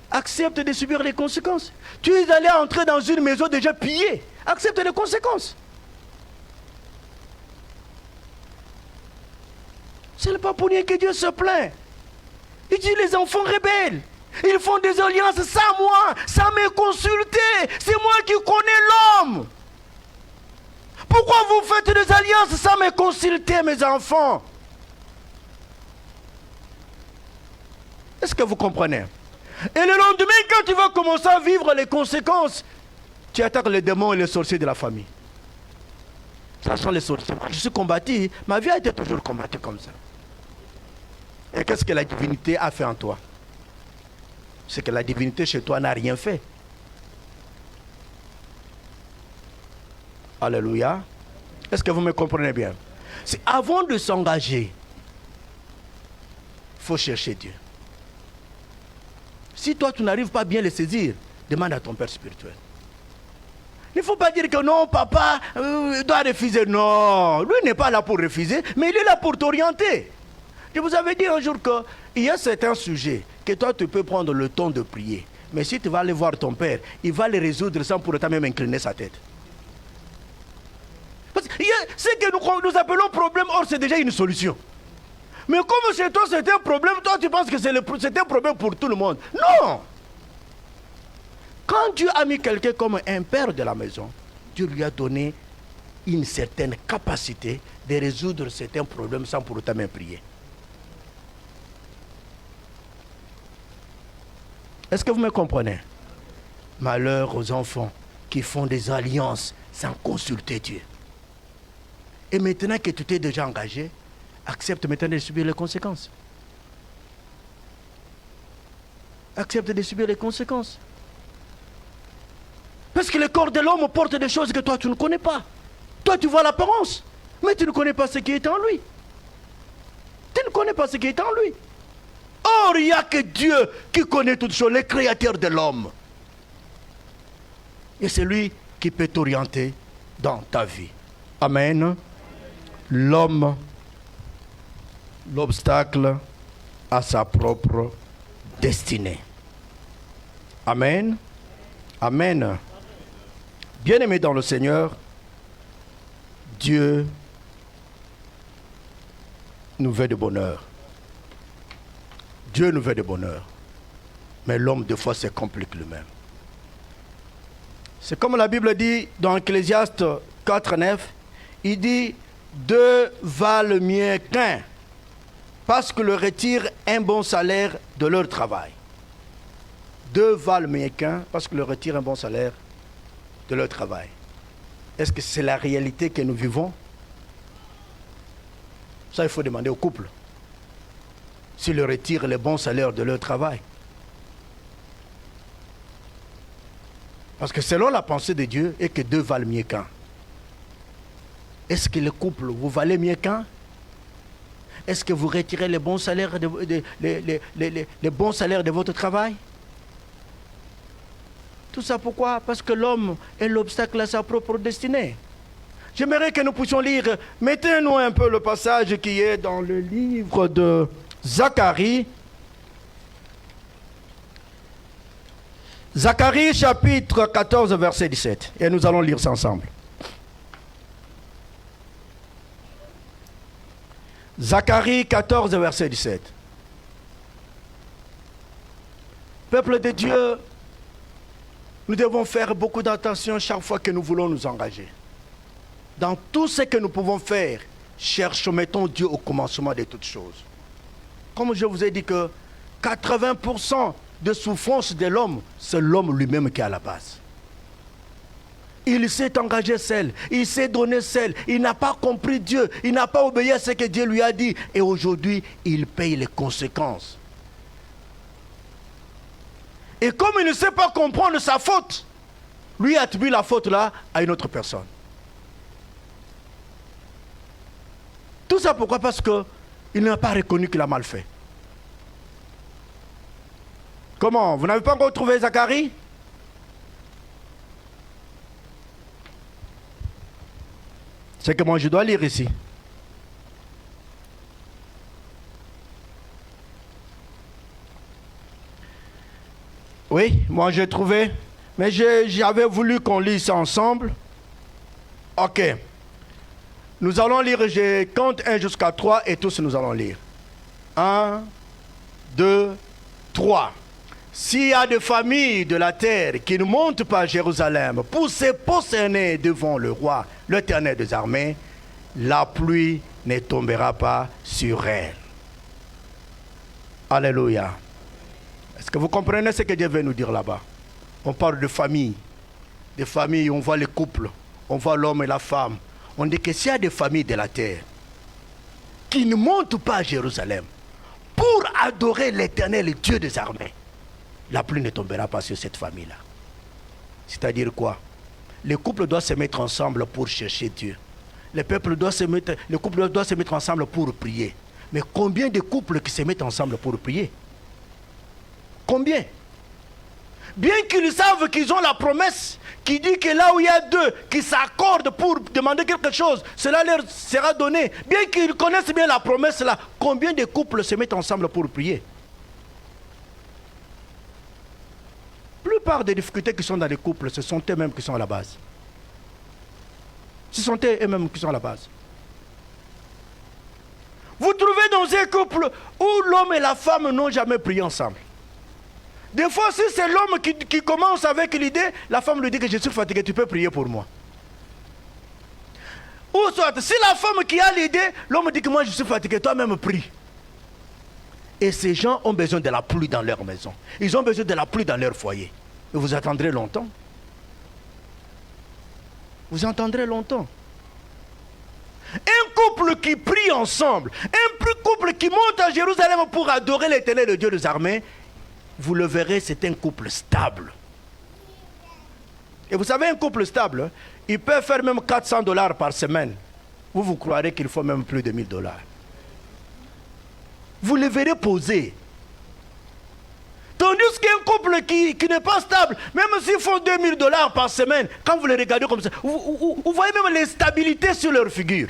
Accepte de subir les conséquences. Tu es allé entrer dans une maison déjà pillée. Accepte les conséquences. Ce n'est pas pour rien que Dieu se plaint. Il dit les enfants rebelles. Ils font des alliances sans moi, sans me consulter. C'est moi qui connais l'homme. Pourquoi vous faites des alliances sans me consulter, mes enfants? Est-ce que vous comprenez? Et le lendemain, quand tu vas commencer à vivre les conséquences, tu attaques les démons et les sorciers de la famille. Ça sont les sorciers. Je suis combattu, ma vie a été toujours combattue comme ça. Et qu'est-ce que la divinité a fait en toi? C'est que la divinité chez toi n'a rien fait. Alléluia. Est-ce que vous me comprenez bien? C'est avant de s'engager, faut chercher Dieu. Si toi, tu n'arrives pas à bien le saisir, demande à ton père spirituel. Il ne faut pas dire que non, papa doit refuser. Non, lui n'est pas là pour refuser, mais il est là pour t'orienter. Je vous avais dit un jour qu'il y a certains sujets que toi, tu peux prendre le temps de prier. Mais si tu vas aller voir ton père, il va les résoudre sans pour autant même incliner sa tête. Parce que ce que nous appelons problème, or c'est déjà une solution. Mais comme chez toi c'est un problème, toi tu penses que c'est un problème pour tout le monde. Non! Quand Dieu a mis quelqu'un comme un père de la maison, Dieu lui a donné une certaine capacité de résoudre certains problèmes sans pour autant même prier. Est-ce que vous me comprenez? Malheur aux enfants qui font des alliances sans consulter Dieu. Et maintenant que tu t'es déjà engagé, accepte maintenant de subir les conséquences. Accepte de subir les conséquences. Parce que le corps de l'homme porte des choses que toi tu ne connais pas. Toi tu vois l'apparence, mais tu ne connais pas ce qui est en lui. Tu ne connais pas ce qui est en lui. Or, il n'y a que Dieu qui connaît toutes choses, le créateur de l'homme. Et c'est lui qui peut t'orienter dans ta vie. Amen. L'homme, l'obstacle a sa propre destinée. Amen. Amen. Bien-aimés dans le Seigneur, Dieu nous veut de bonheur. Dieu nous veut de bonheur. Mais l'homme, des fois, se complique lui-même. C'est comme la Bible dit dans Ecclésiaste 4:9, il dit « Deux valent mieux qu'un, parce que leur retirent un bon salaire de leur travail. » Deux valent mieux qu'un, parce que leur retirent un bon salaire de leur travail. Est-ce que c'est la réalité que nous vivons? Ça, il faut demander au couple. S'ils leur retirent le bon salaire de leur travail. Parce que selon la pensée de Dieu, et que deux valent mieux qu'un. Est-ce que le couple, vous valez mieux qu'un? Est-ce que vous retirez les bons salaires les bons salaires de votre travail? Tout ça pourquoi? Parce que l'homme est l'obstacle à sa propre destinée. J'aimerais que nous puissions lire, mettez-nous un peu le passage qui est dans le livre de Zacharie. Zacharie chapitre 14 verset 17. Et nous allons lire ça ensemble. Zacharie 14 verset 17. Peuple de Dieu, nous devons faire beaucoup d'attention chaque fois que nous voulons nous engager. Dans tout ce que nous pouvons faire, cherchons, mettons Dieu au commencement de toutes choses. Comme je vous ai dit que 80% de souffrance de l'homme, c'est l'homme lui-même qui est à la base. Il s'est engagé seul, il s'est donné seul, il n'a pas compris Dieu, il n'a pas obéi à ce que Dieu lui a dit. Et aujourd'hui, il paye les conséquences. Et comme il ne sait pas comprendre sa faute, lui attribue la faute là à une autre personne. Tout ça pourquoi? Parce qu'il n'a pas reconnu qu'il a mal fait. Comment? Vous n'avez pas encore trouvé Zacharie? C'est que moi je dois lire ici. Oui, moi j'ai trouvé. Mais j'avais voulu qu'on lise ça ensemble. Ok. Nous allons lire, je compte 1 jusqu'à 3 et tous nous allons lire. 1, 2, 3. S'il y a des familles de la terre qui ne montent pas à Jérusalem pour se prosterner devant le roi, l'Éternel des armées, la pluie ne tombera pas sur elles. Alléluia. Est-ce que vous comprenez ce que Dieu veut nous dire là-bas? On parle de famille. Des familles, on voit les couples, on voit l'homme et la femme. On dit que s'il y a des familles de la terre qui ne montent pas à Jérusalem pour adorer l'Éternel, le Dieu des armées, la pluie ne tombera pas sur cette famille-là. C'est-à-dire quoi? Les couples doivent se mettre ensemble pour chercher Dieu. Le couple doit se mettre ensemble pour prier. Mais combien de couples qui se mettent ensemble pour prier? Combien? Bien qu'ils savent qu'ils ont la promesse qui dit que là où il y a deux qui s'accordent pour demander quelque chose, cela leur sera donné. Bien qu'ils connaissent bien la promesse là, combien de couples se mettent ensemble pour prier? La plupart des difficultés qui sont dans les couples, ce sont eux-mêmes qui sont à la base. Ce sont eux-mêmes qui sont à la base. Vous trouvez dans un couple où l'homme et la femme n'ont jamais prié ensemble. Des fois, si c'est l'homme qui commence avec l'idée, la femme lui dit que je suis fatigué, tu peux prier pour moi. Ou soit, si la femme qui a l'idée, l'homme dit que moi je suis fatigué, toi-même prie. Et ces gens ont besoin de la pluie dans leur maison. Ils ont besoin de la pluie dans leur foyer. Et vous attendrez longtemps. Vous entendrez longtemps. Un couple qui prie ensemble, un couple qui monte à Jérusalem pour adorer l'Éternel, le Dieu des armées, vous le verrez, c'est un couple stable. Et vous savez, un couple stable, il peut faire même $400 par semaine. Vous croirez qu'il faut même plus de $1000. Vous le verrez poser. Tandis qu'un couple qui n'est pas stable, même s'ils font $2000 par semaine, quand vous les regardez comme ça, vous voyez même l'instabilité sur leur figure.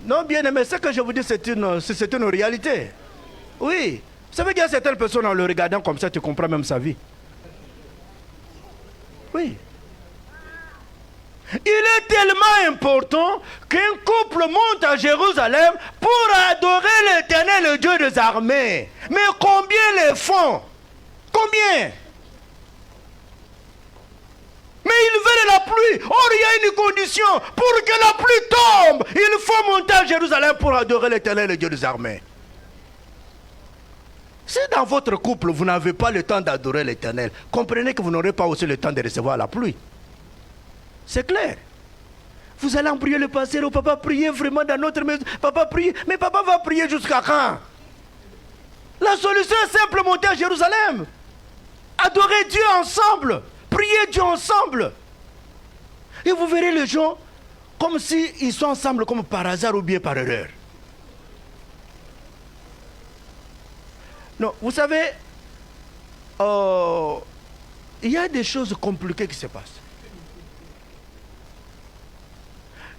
Non, bien aimé, ce que je vous dis, c'est une réalité. Oui. Vous savez qu'il y a certaines personnes, en le regardant comme ça, tu comprends même sa vie. Oui. Il est tellement important qu'un couple monte à Jérusalem pour adorer l'Éternel, le Dieu des armées. Mais combien les font? Combien? Mais ils veulent la pluie. Or, il y a une condition. Pour que la pluie tombe, il faut monter à Jérusalem pour adorer l'Éternel, le Dieu des armées. Si dans votre couple, vous n'avez pas le temps d'adorer l'Éternel, comprenez que vous n'aurez pas aussi le temps de recevoir la pluie. C'est clair. Vous allez en prier le passé, le papa prier vraiment dans notre maison. Papa prier, mais papa va prier jusqu'à quand? La solution est simple, monter à Jérusalem. Adorer Dieu ensemble. Prier Dieu ensemble. Et vous verrez les gens comme s'ils sont ensemble comme par hasard ou bien par erreur. Non, vous savez, il y a des choses compliquées qui se passent.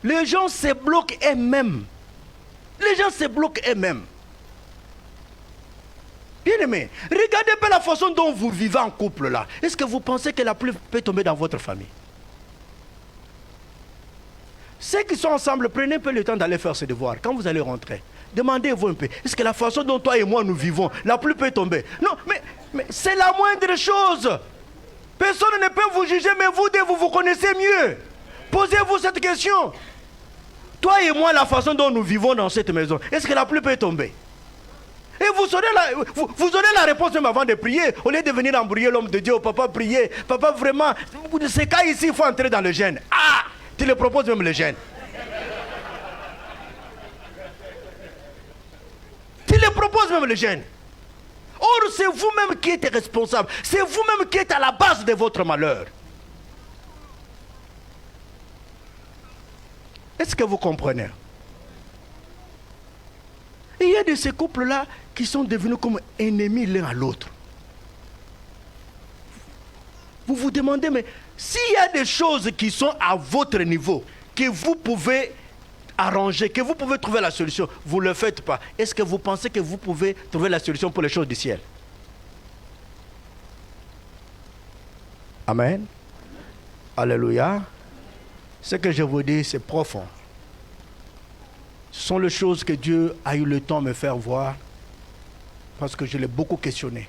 Les gens se bloquent eux-mêmes. Les gens se bloquent eux-mêmes. Bien aimé, regardez pas la façon dont vous vivez en couple là. Est-ce que vous pensez que la pluie peut tomber dans votre famille? Ceux qui sont ensemble, prenez un peu le temps d'aller faire ce devoir. Quand vous allez rentrer, demandez-vous un peu. Est-ce que la façon dont toi et moi nous vivons, la pluie peut tomber? Non, mais c'est la moindre chose. Personne ne peut vous juger, mais vous connaissez mieux. Posez-vous cette question. Toi et moi, la façon dont nous vivons dans cette maison, est-ce que la pluie peut tomber? Et vous aurez la réponse même avant de prier. Au lieu de venir embrouiller l'homme de Dieu, papa prier, papa vraiment, ces cas ici, il faut entrer dans le jeûne. Ah, tu le proposes même le jeûne. Tu le proposes même le jeûne. Or, c'est vous-même qui êtes responsable. C'est vous-même qui êtes à la base de votre malheur. Est-ce que vous comprenez? Et il y a de ces couples-là qui sont devenus comme ennemis l'un à l'autre. Vous vous demandez, mais s'il y a des choses qui sont à votre niveau, que vous pouvez arranger, que vous pouvez trouver la solution, vous ne le faites pas. Est-ce que vous pensez que vous pouvez trouver la solution pour les choses du ciel? Amen. Alléluia. Ce que je vous dis, c'est profond. Ce sont les choses que Dieu a eu le temps de me faire voir, parce que je l'ai beaucoup questionné.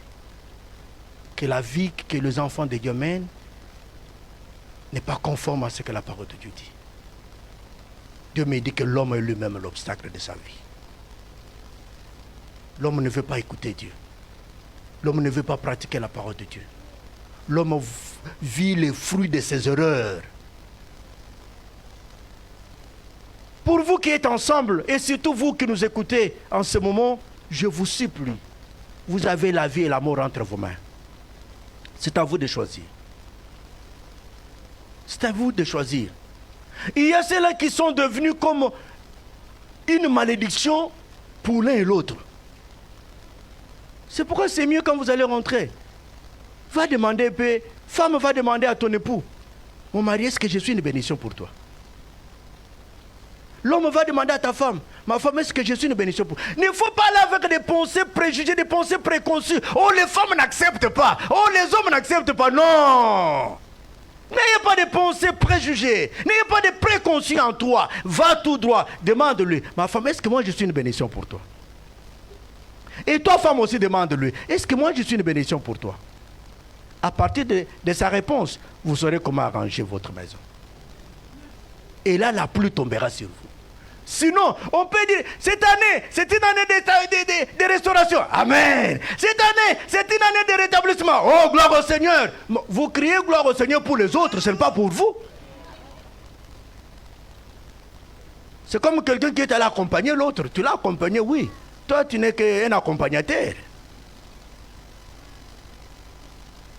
Que la vie que les enfants de Dieu mènent n'est pas conforme à ce que la parole de Dieu dit. Dieu me dit que l'homme est lui-même l'obstacle de sa vie. L'homme ne veut pas écouter Dieu. L'homme ne veut pas pratiquer la parole de Dieu. L'homme vit les fruits de ses erreurs. Pour vous qui êtes ensemble, et surtout vous qui nous écoutez en ce moment, je vous supplie, vous avez la vie et la mort entre vos mains. C'est à vous de choisir. C'est à vous de choisir. Il y a ceux-là qui sont devenus comme une malédiction pour l'un et l'autre. C'est pourquoi c'est mieux quand vous allez rentrer. Va demander, femme va demander à ton époux, mon mari, est-ce que je suis une bénédiction pour toi? L'homme va demander à ta femme, ma femme, est-ce que je suis une bénédiction pour toi? Il ne faut pas aller avec des pensées préjugées, des pensées préconçues. Oh, les femmes n'acceptent pas. Oh, les hommes n'acceptent pas. Non. N'ayez pas de pensées préjugées. N'ayez pas de préconçus en toi. Va tout droit. Demande-lui, ma femme, est-ce que moi je suis une bénédiction pour toi? Et toi, femme aussi, demande-lui, est-ce que moi je suis une bénédiction pour toi? À partir de sa réponse, vous saurez comment arranger votre maison. Et là, la pluie tombera sur vous. Sinon, on peut dire, cette année, c'est une année de restauration. Amen. Cette année, c'est une année de rétablissement. Oh, gloire au Seigneur. Vous criez gloire au Seigneur pour les autres, ce n'est pas pour vous. C'est comme quelqu'un qui est allé accompagner l'autre. Tu l'as accompagné, oui. Toi, tu n'es qu'un accompagnateur.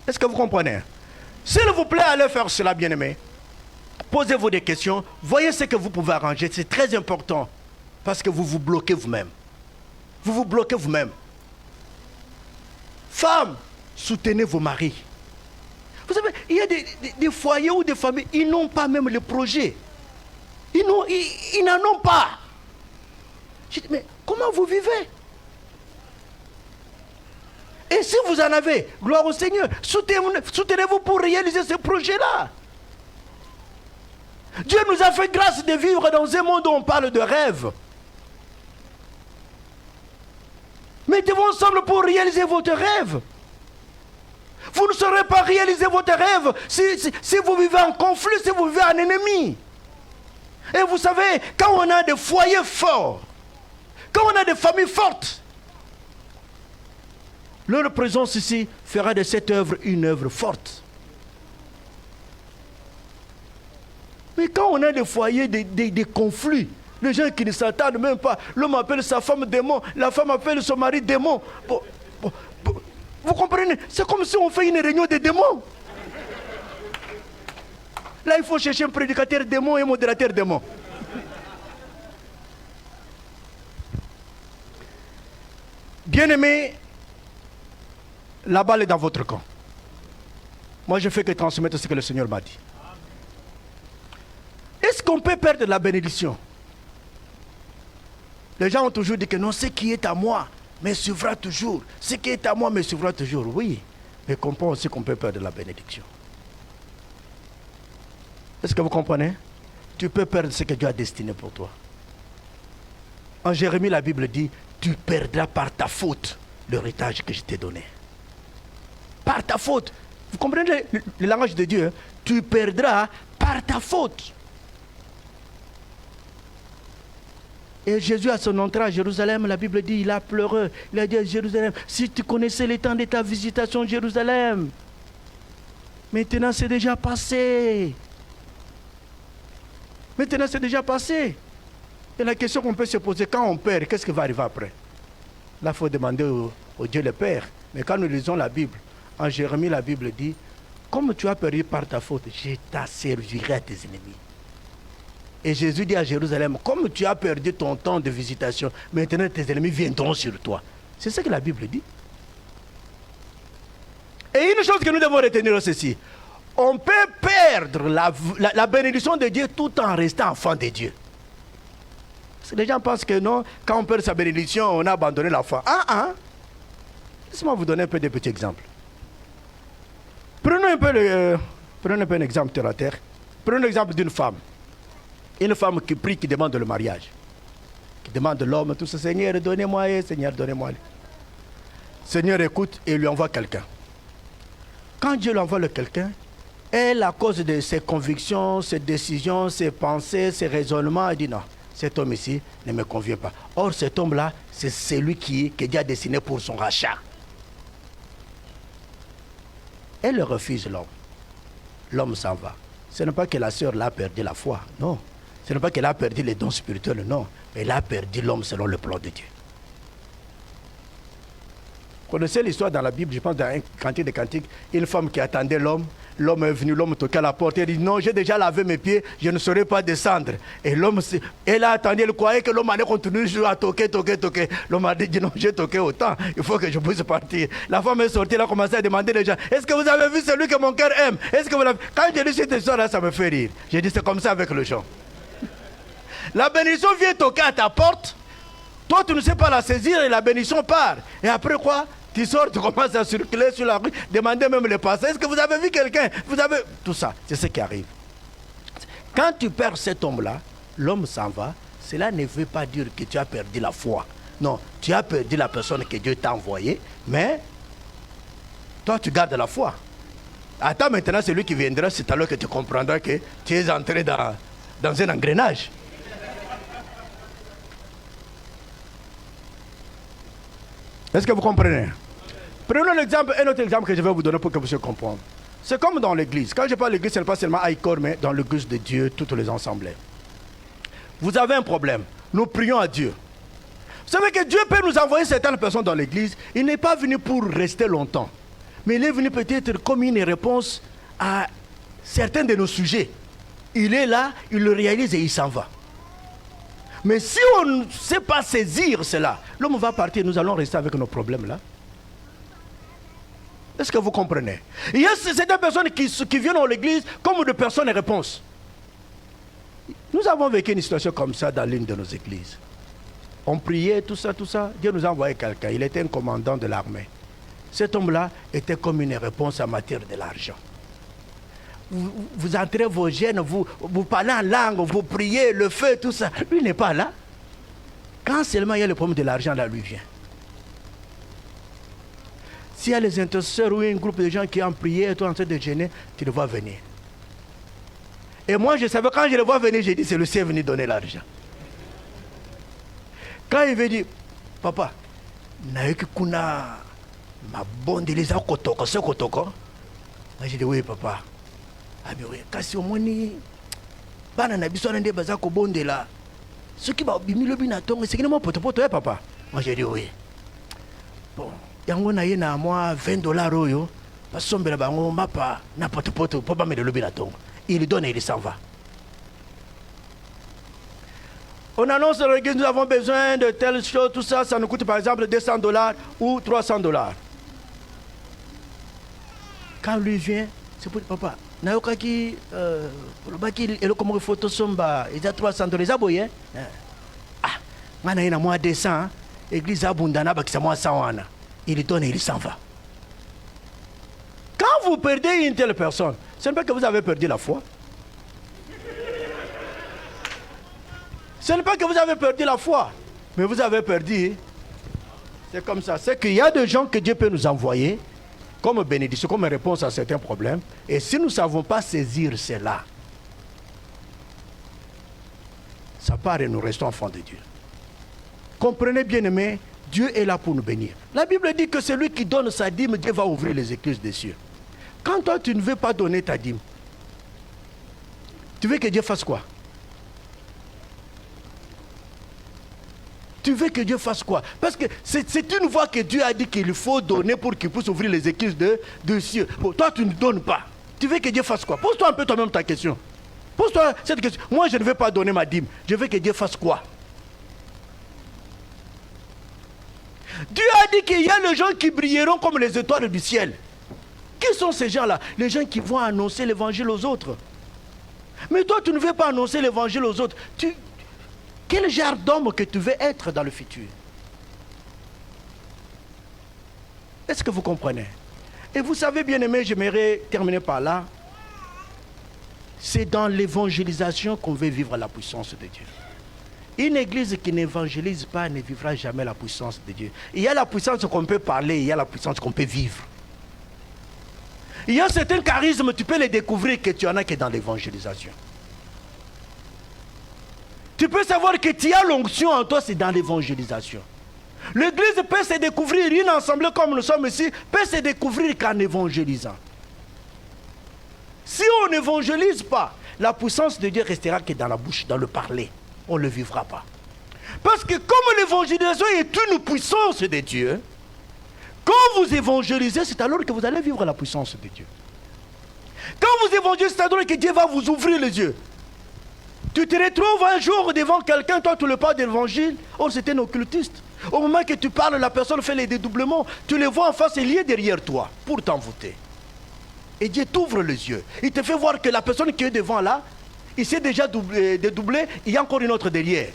Est-ce que vous comprenez? S'il vous plaît, allez faire cela, bien-aimés. Posez-vous des questions. Voyez ce que vous pouvez arranger. C'est très important. Parce que vous vous bloquez vous-même. Vous vous bloquez vous-même. Femmes, soutenez vos maris. Vous savez, il y a des foyers ou des familles, ils n'ont pas même le projet. Ils n'en ont pas. Je dis, mais comment vous vivez? Et si vous en avez, gloire au Seigneur, soutenez-vous pour réaliser ce projet-là. Dieu nous a fait grâce de vivre dans un monde où on parle de rêve. Mettez-vous ensemble pour réaliser votre rêve. Vous ne saurez pas réaliser votre rêve si vous vivez en conflit, si vous vivez en ennemi. Et vous savez, quand on a des foyers forts, quand on a des familles fortes, leur présence ici fera de cette œuvre une œuvre forte. Mais quand on a des foyers, des conflits, les gens qui ne s'attendent même pas, l'homme appelle sa femme démon, la femme appelle son mari démon. Vous comprenez? C'est comme si on fait une réunion de démons. Là, il faut chercher un prédicateur démon et un modérateur démon. Bien-aimés, la balle est dans votre camp. Moi, je fais que transmettre ce que le Seigneur m'a dit. Est-ce qu'on peut perdre la bénédiction? Les gens ont toujours dit que non, ce qui est à moi me suivra toujours. Ce qui est à moi me suivra toujours. Oui, mais comprends aussi qu'on peut perdre la bénédiction. Est-ce que vous comprenez? Tu peux perdre ce que Dieu a destiné pour toi. En Jérémie, la Bible dit, tu perdras par ta faute l'héritage que je t'ai donné. Par ta faute. Vous comprenez le langage de Dieu? Hein? Tu perdras par ta faute. Et Jésus, à son entrée à Jérusalem, la Bible dit, il a pleuré. Il a dit à Jérusalem, si tu connaissais le temps de ta visitation à Jérusalem, maintenant c'est déjà passé. Maintenant c'est déjà passé. Et la question qu'on peut se poser, quand on perd, qu'est-ce qui va arriver après? Là, il faut demander au Dieu le Père. Mais quand nous lisons la Bible, en Jérémie, la Bible dit, comme tu as perdu par ta faute, je t'asservirai à tes ennemis. Et Jésus dit à Jérusalem, comme tu as perdu ton temps de visitation, maintenant tes ennemis viendront sur toi. C'est ce que la Bible dit. Et une chose que nous devons retenir, c'est ceci. On peut perdre la bénédiction de Dieu tout en restant enfant de Dieu. Parce que les gens pensent que non, quand on perd sa bénédiction, on a abandonné la foi. Laissez-moi vous donner un peu de petits exemples. Prenons un peu un exemple terre à terre. Prenons l'exemple d'une femme. Une femme qui prie, qui demande le mariage. Qui demande de l'homme, tout ça, Seigneur, donnez-moi, Seigneur, donnez-moi. Seigneur écoute et lui envoie quelqu'un. Quand Dieu lui envoie quelqu'un, elle, à cause de ses convictions, ses décisions, ses pensées, ses raisonnements, elle dit non, cet homme ici ne me convient pas. Or, cet homme-là, c'est celui que Dieu a destiné pour son rachat. Elle refuse l'homme. L'homme s'en va. Ce n'est pas que la sœur l'a perdu la foi, non. Ce n'est pas qu'elle a perdu les dons spirituels, non. Mais elle a perdu l'homme selon le plan de Dieu. Vous connaissez l'histoire dans la Bible, je pense dans un cantique de cantiques, une femme qui attendait l'homme. L'homme est venu, l'homme toquait à la porte, elle dit non, j'ai déjà lavé mes pieds, je ne saurais pas descendre. Et l'homme, elle a attendu, elle croyait que l'homme allait continuer à toquer. L'homme a dit non, j'ai toqué autant, il faut que je puisse partir. La femme est sortie, elle a commencé à demander aux gens, est-ce que vous avez vu celui que mon cœur aime? Est-ce que vous l'avez... Quand j'ai lu cette histoire-là, ça me fait rire. J'ai dit c'est comme ça avec le chant. La bénédiction vient toquer à ta porte, toi tu ne sais pas la saisir et la bénédiction part. Et après quoi? Tu sors, tu commences à circuler sur la rue, demander même les passants. Est-ce que vous avez vu quelqu'un? Vous avez... Tout ça, c'est ce qui arrive. Quand tu perds cet homme-là, l'homme s'en va. Cela ne veut pas dire que tu as perdu la foi. Non, tu as perdu la personne que Dieu t'a envoyée, mais toi, tu gardes la foi. Attends maintenant, celui qui viendra, c'est alors que tu comprendras que tu es entré dans un engrenage. Est-ce que vous comprenez? Prenons l'exemple, un autre exemple que je vais vous donner pour que vous puissiez comprendre. C'est comme dans l'église. Quand je parle de l'église, ce n'est pas seulement à Icor, mais dans l'église de Dieu, toutes les assemblées. Vous avez un problème. Nous prions à Dieu. Vous savez que Dieu peut nous envoyer certaines personnes dans l'église. Il n'est pas venu pour rester longtemps. Mais il est venu peut-être comme une réponse à certains de nos sujets. Il est là, il le réalise et il s'en va. Mais si on ne sait pas saisir cela, l'homme va partir, nous allons rester avec nos problèmes là. Est-ce que vous comprenez? Il y a certaines personnes qui viennent dans l'église comme de personnes et réponses. Nous avons vécu une situation comme ça dans l'une de nos églises. On priait, tout ça. Dieu nous a envoyé quelqu'un. Il était un commandant de l'armée. Cet homme-là était comme une réponse en matière de l'argent. Vous entrez vos gènes, vous parlez en langue, vous priez, le feu, tout ça. Lui n'est pas là. Quand seulement il y a le problème de l'argent, là, lui vient. S'il y a les intercesseurs ou un groupe de gens qui ont prié, toi en train de gêner, tu le vois venir. Et moi, je savais, quand je le vois venir, j'ai dit, c'est le ciel venu donner l'argent. Quand il veut dire, papa, naïkuna, ma bonne délisa kotoko, c'est kotoko. J'ai dit, oui, papa. Ah, mais oui, quand c'est au moins, bana na biso nande baza ko bonde là. Ce qui va bimi le binatongo, c'est que moi poto papa. Moi j'ai dit oui. Bon, yango na ye na moi $20 oyo. Basombela bango mapa na poto pour pas me le binatongo. Il donne et il s'en va. On annonce que nous avons besoin de telle chose, tout ça, ça nous coûte par exemple $200 ou $300. Quand lui vient, c'est pour papa. Nayoka baki elo comme photo somba il y a $300 les aboyé ah ngana ina moi 200 église abundana bakisa moi 100 il donne et il s'en va. Quand vous perdez une telle personne, ce n'est pas que vous avez perdu la foi. Ce n'est pas que vous avez perdu la foi, mais vous avez perdu. C'est comme ça, c'est qu'il y a des gens que Dieu peut nous envoyer comme bénédiction, comme réponse à certains problèmes. Et si nous ne savons pas saisir cela, ça part et nous restons enfants de Dieu. Comprenez bien aimé, Dieu est là pour nous bénir. La Bible dit que celui qui donne sa dîme, Dieu va ouvrir les écluses des cieux. Quand toi tu ne veux pas donner ta dîme, tu veux que Dieu fasse quoi? Tu veux que Dieu fasse quoi? Parce que c'est une voie que Dieu a dit qu'il faut donner pour qu'il puisse ouvrir les écluses de cieux. Bon, toi, tu ne donnes pas. Tu veux que Dieu fasse quoi? Pose-toi un peu toi-même ta question. Pose-toi cette question. Moi, je ne veux pas donner ma dîme. Je veux que Dieu fasse quoi? Dieu a dit qu'il y a les gens qui brilleront comme les étoiles du ciel. Qui sont ces gens-là? Les gens qui vont annoncer l'évangile aux autres. Mais toi, tu ne veux pas annoncer l'évangile aux autres. Quel genre d'homme que tu veux être dans le futur? Est-ce que vous comprenez? Et vous savez, bien aimé, j'aimerais terminer par là. C'est dans l'évangélisation qu'on veut vivre la puissance de Dieu. Une église qui n'évangélise pas ne vivra jamais la puissance de Dieu. Il y a la puissance qu'on peut parler, il y a la puissance qu'on peut vivre. Il y a certains charismes, tu peux les découvrir que tu en as que dans l'évangélisation. Tu peux savoir que tu as l'onction en toi, c'est dans l'évangélisation. L'église peut se découvrir, une assemblée comme nous sommes ici, peut se découvrir qu'en évangélisant. Si on n'évangélise pas, la puissance de Dieu restera que dans la bouche, dans le parler. On ne le vivra pas. Parce que comme l'évangélisation est une puissance de Dieu, Quand vous évangélisez, c'est alors que vous allez vivre la puissance de Dieu. Quand vous évangélisez, c'est alors que Dieu va vous ouvrir les yeux. Tu te retrouves un jour devant quelqu'un, toi tu le parles d'évangile, or c'était un occultiste. Au moment que tu parles, la personne fait les dédoublements, tu le vois en face, il est derrière toi pour t'envoûter. Et Dieu t'ouvre les yeux. Il te fait voir que la personne qui est devant là, il s'est déjà dédoublé, il y a encore une autre derrière.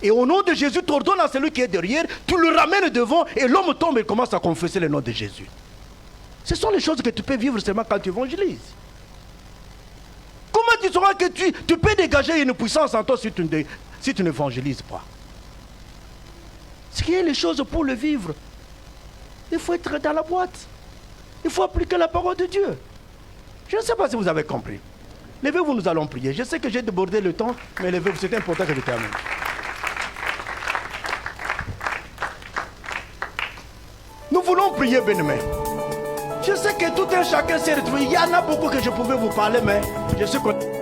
Et au nom de Jésus, tu ordonnes à celui qui est derrière, tu le ramènes devant et l'homme tombe et commence à confesser le nom de Jésus. Ce sont les choses que tu peux vivre seulement quand tu évangélises. Comment tu sauras que tu peux dégager une puissance en toi si tu n'évangélises pas? Ce qui est les choses pour le vivre, il faut être dans la boîte. Il faut appliquer la parole de Dieu. Je ne sais pas si vous avez compris. Levez-vous, nous allons prier. Je sais que j'ai débordé le temps, mais levez-vous, c'est important que je termine. Nous voulons prier, bien-aimés. Je sais que tout un chacun s'est retrouvé. Il y en a beaucoup que je pouvais vous parler, mais je sais que...